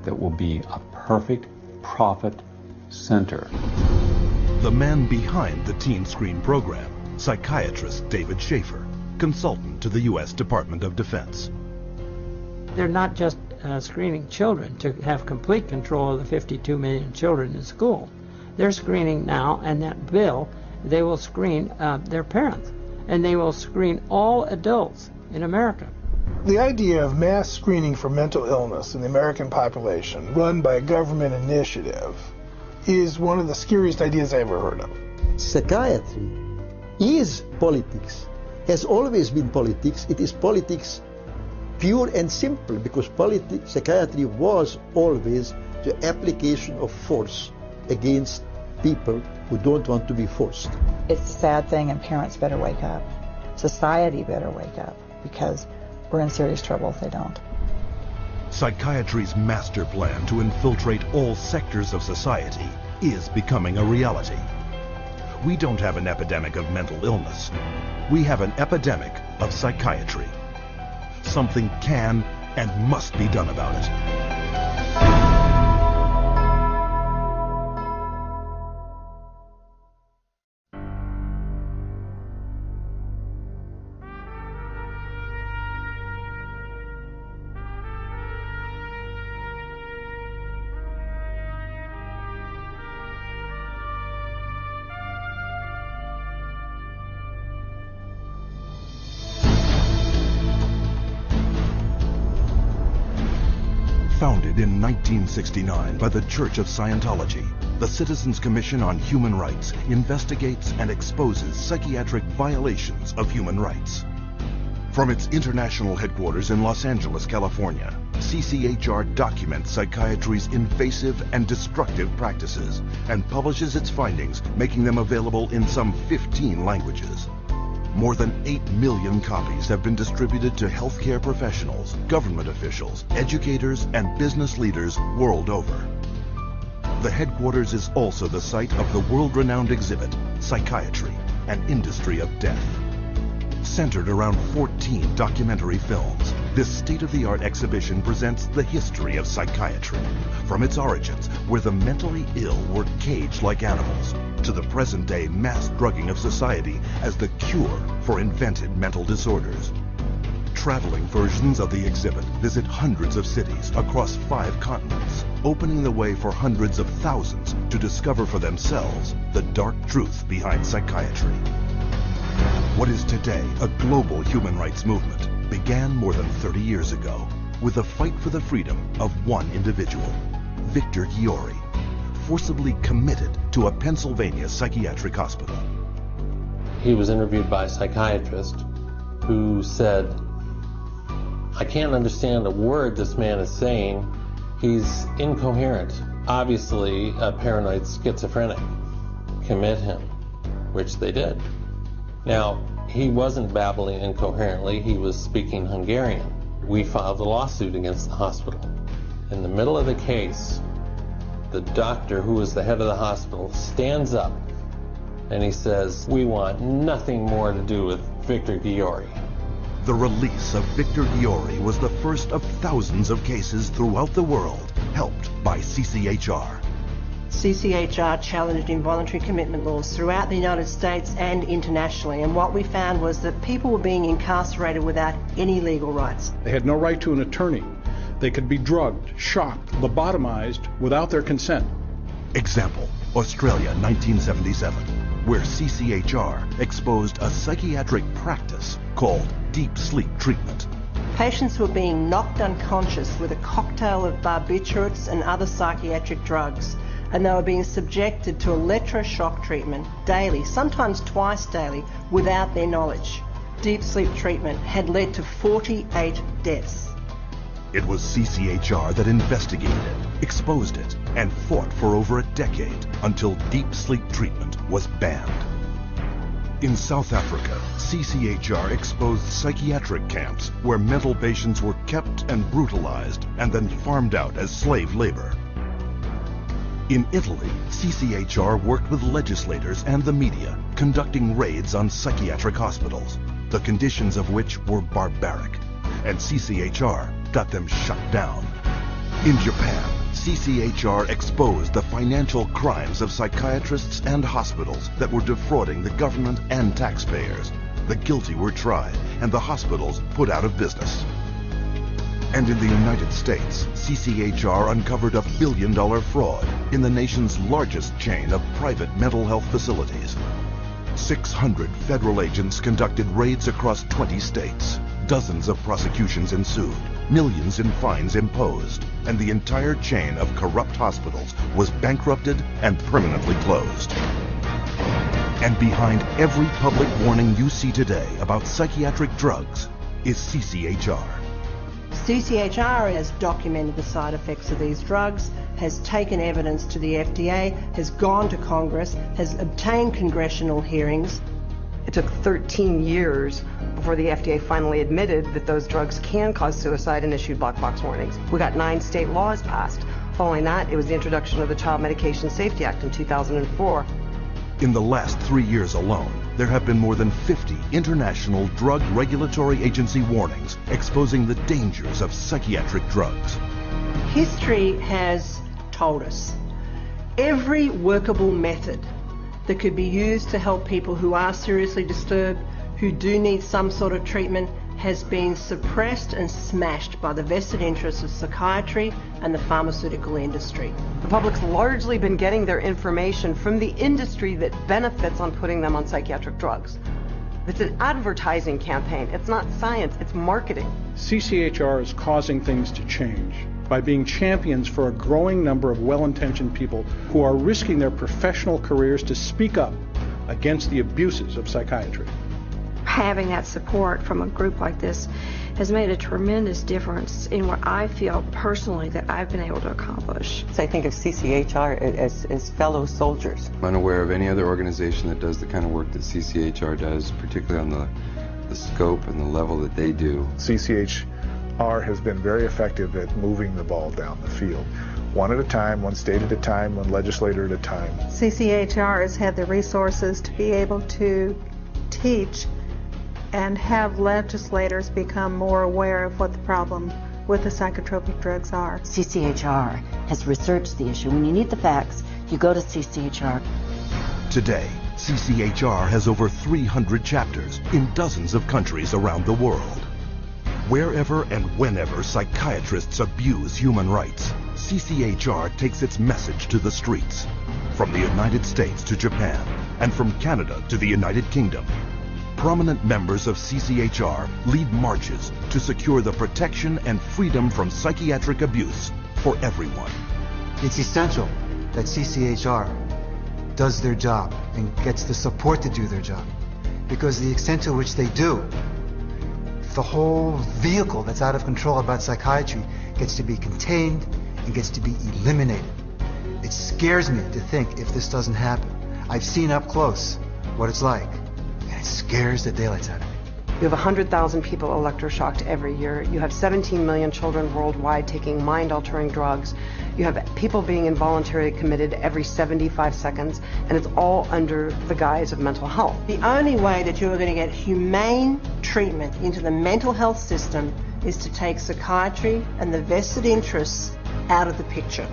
that will be a perfect profit center. The man behind the Teen Screen program, psychiatrist David Schaefer, consultant to the U.S. Department of Defense. They're not just screening children to have complete control of the 52 million children in school. They're screening now, and that bill, they will screen their parents, and they will screen all adults in America. The idea of mass screening for mental illness in the American population, run by a government initiative, is one of the scariest ideas I ever heard of. Psychiatry is politics, has always been politics. It is politics pure and simple, because psychiatry was always the application of force against people who don't want to be forced. It's a sad thing, and parents better wake up. Society better wake up, because we're in serious trouble if they don't. Psychiatry's master plan to infiltrate all sectors of society is becoming a reality. We don't have an epidemic of mental illness. We have an epidemic of psychiatry. Something can and must be done about it. Founded in 1969 by the Church of Scientology, the Citizens Commission on Human Rights investigates and exposes psychiatric violations of human rights. From its international headquarters in Los Angeles, California, CCHR documents psychiatry's invasive and destructive practices and publishes its findings, making them available in some 15 languages. More than 8 million copies have been distributed to healthcare professionals, government officials, educators, and business leaders world over. The headquarters is also the site of the world-renowned exhibit, Psychiatry, an Industry of Death. Centered around 14 documentary films, this state-of-the-art exhibition presents the history of psychiatry, from its origins, where the mentally ill were caged like animals, to the present-day mass drugging of society as the cure for invented mental disorders. Traveling versions of the exhibit visit hundreds of cities across 5 continents, opening the way for hundreds of thousands to discover for themselves the dark truth behind psychiatry. What is today a global human rights movement began more than 30 years ago with the fight for the freedom of one individual, Victor Giori, forcibly committed to a Pennsylvania psychiatric hospital. He was interviewed by a psychiatrist who said, "I can't understand a word this man is saying. He's incoherent. Obviously a paranoid schizophrenic. Commit him," which they did. Now, he wasn't babbling incoherently, he was speaking Hungarian. We filed a lawsuit against the hospital. In the middle of the case, the doctor, who was the head of the hospital, stands up and he says, "We want nothing more to do with Victor Giori." The release of Victor Giori was the first of thousands of cases throughout the world, helped by CCHR. CCHR challenged involuntary commitment laws throughout the United States and internationally, and what we found was that people were being incarcerated without any legal rights. They had no right to an attorney. They could be drugged, shocked, lobotomized without their consent. Example, Australia, 1977, where CCHR exposed a psychiatric practice called deep sleep treatment. Patients were being knocked unconscious with a cocktail of barbiturates and other psychiatric drugs, and they were being subjected to electroshock treatment daily, sometimes twice daily, without their knowledge. Deep sleep treatment had led to 48 deaths. It was CCHR that investigated it, exposed it, and fought for over a decade until deep sleep treatment was banned. In South Africa, CCHR exposed psychiatric camps where mental patients were kept and brutalized and then farmed out as slave labor. In Italy, CCHR worked with legislators and the media, conducting raids on psychiatric hospitals, the conditions of which were barbaric, and CCHR got them shut down. In Japan, CCHR exposed the financial crimes of psychiatrists and hospitals that were defrauding the government and taxpayers. The guilty were tried, and the hospitals put out of business. And in the United States, CCHR uncovered a billion-dollar fraud in the nation's largest chain of private mental health facilities. 600 federal agents conducted raids across 20 states. Dozens of prosecutions ensued, millions in fines imposed, and the entire chain of corrupt hospitals was bankrupted and permanently closed. And behind every public warning you see today about psychiatric drugs is CCHR. CCHR has documented the side effects of these drugs, has taken evidence to the FDA, has gone to Congress, has obtained congressional hearings. It took 13 years before the FDA finally admitted that those drugs can cause suicide and issued black box warnings. We got 9 state laws passed. Following that, it was the introduction of the Child Medication Safety Act in 2004. In the last 3 years alone, there have been more than 50 international drug regulatory agency warnings exposing the dangers of psychiatric drugs. History has told us every workable method that could be used to help people who are seriously disturbed, who do need some sort of treatment, has been suppressed and smashed by the vested interests of psychiatry and the pharmaceutical industry. The public's largely been getting their information from the industry that benefits on putting them on psychiatric drugs. It's an advertising campaign. It's not science, it's marketing. CCHR is causing things to change by being champions for a growing number of well-intentioned people who are risking their professional careers to speak up against the abuses of psychiatry. Having that support from a group like this has made a tremendous difference in what I feel personally that I've been able to accomplish. So I think of CCHR as fellow soldiers. I'm unaware of any other organization that does the kind of work that CCHR does, particularly on the scope and the level that they do. CCHR has been very effective at moving the ball down the field. One at a time, one state at a time, one legislator at a time. CCHR has had the resources to be able to teach and have legislators become more aware of what the problem with the psychotropic drugs are. CCHR has researched the issue. When you need the facts, you go to CCHR. Today, CCHR has over 300 chapters in dozens of countries around the world. Wherever and whenever psychiatrists abuse human rights, CCHR takes its message to the streets. From the United States to Japan, and from Canada to the United Kingdom. prominent members of CCHR lead marches to secure the protection and freedom from psychiatric abuse for everyone. It's essential that CCHR does their job and gets the support to do their job, because the extent to which they do, the whole vehicle that's out of control about psychiatry gets to be contained and gets to be eliminated. It scares me to think if this doesn't happen. I've seen up close what it's like, and it scares the daylights out of me. You have 100,000 people electroshocked every year. You have 17 million children worldwide taking mind-altering drugs. You have people being involuntarily committed every 75 seconds, and it's all under the guise of mental health. The only way that you are going to get humane treatment into the mental health system is to take psychiatry and the vested interests out of the picture.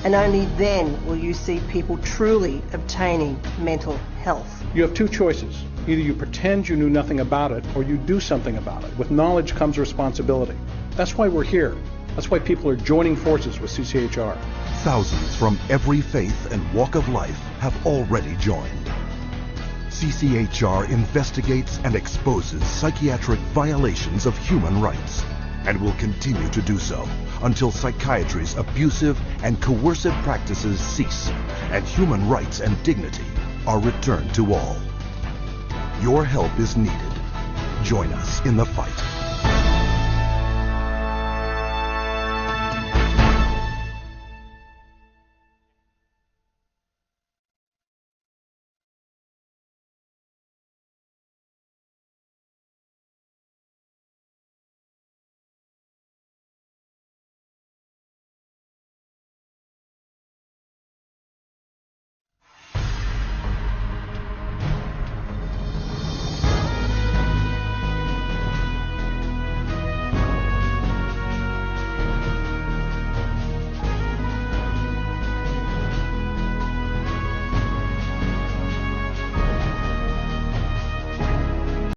And only then will you see people truly obtaining mental health. You have two choices. Either you pretend you knew nothing about it, or you do something about it. With knowledge comes responsibility. That's why we're here. That's why people are joining forces with CCHR. Thousands from every faith and walk of life have already joined. CCHR investigates and exposes psychiatric violations of human rights, and will continue to do so until psychiatry's abusive and coercive practices cease and human rights and dignity are returned to all. Your help is needed. Join us in the fight.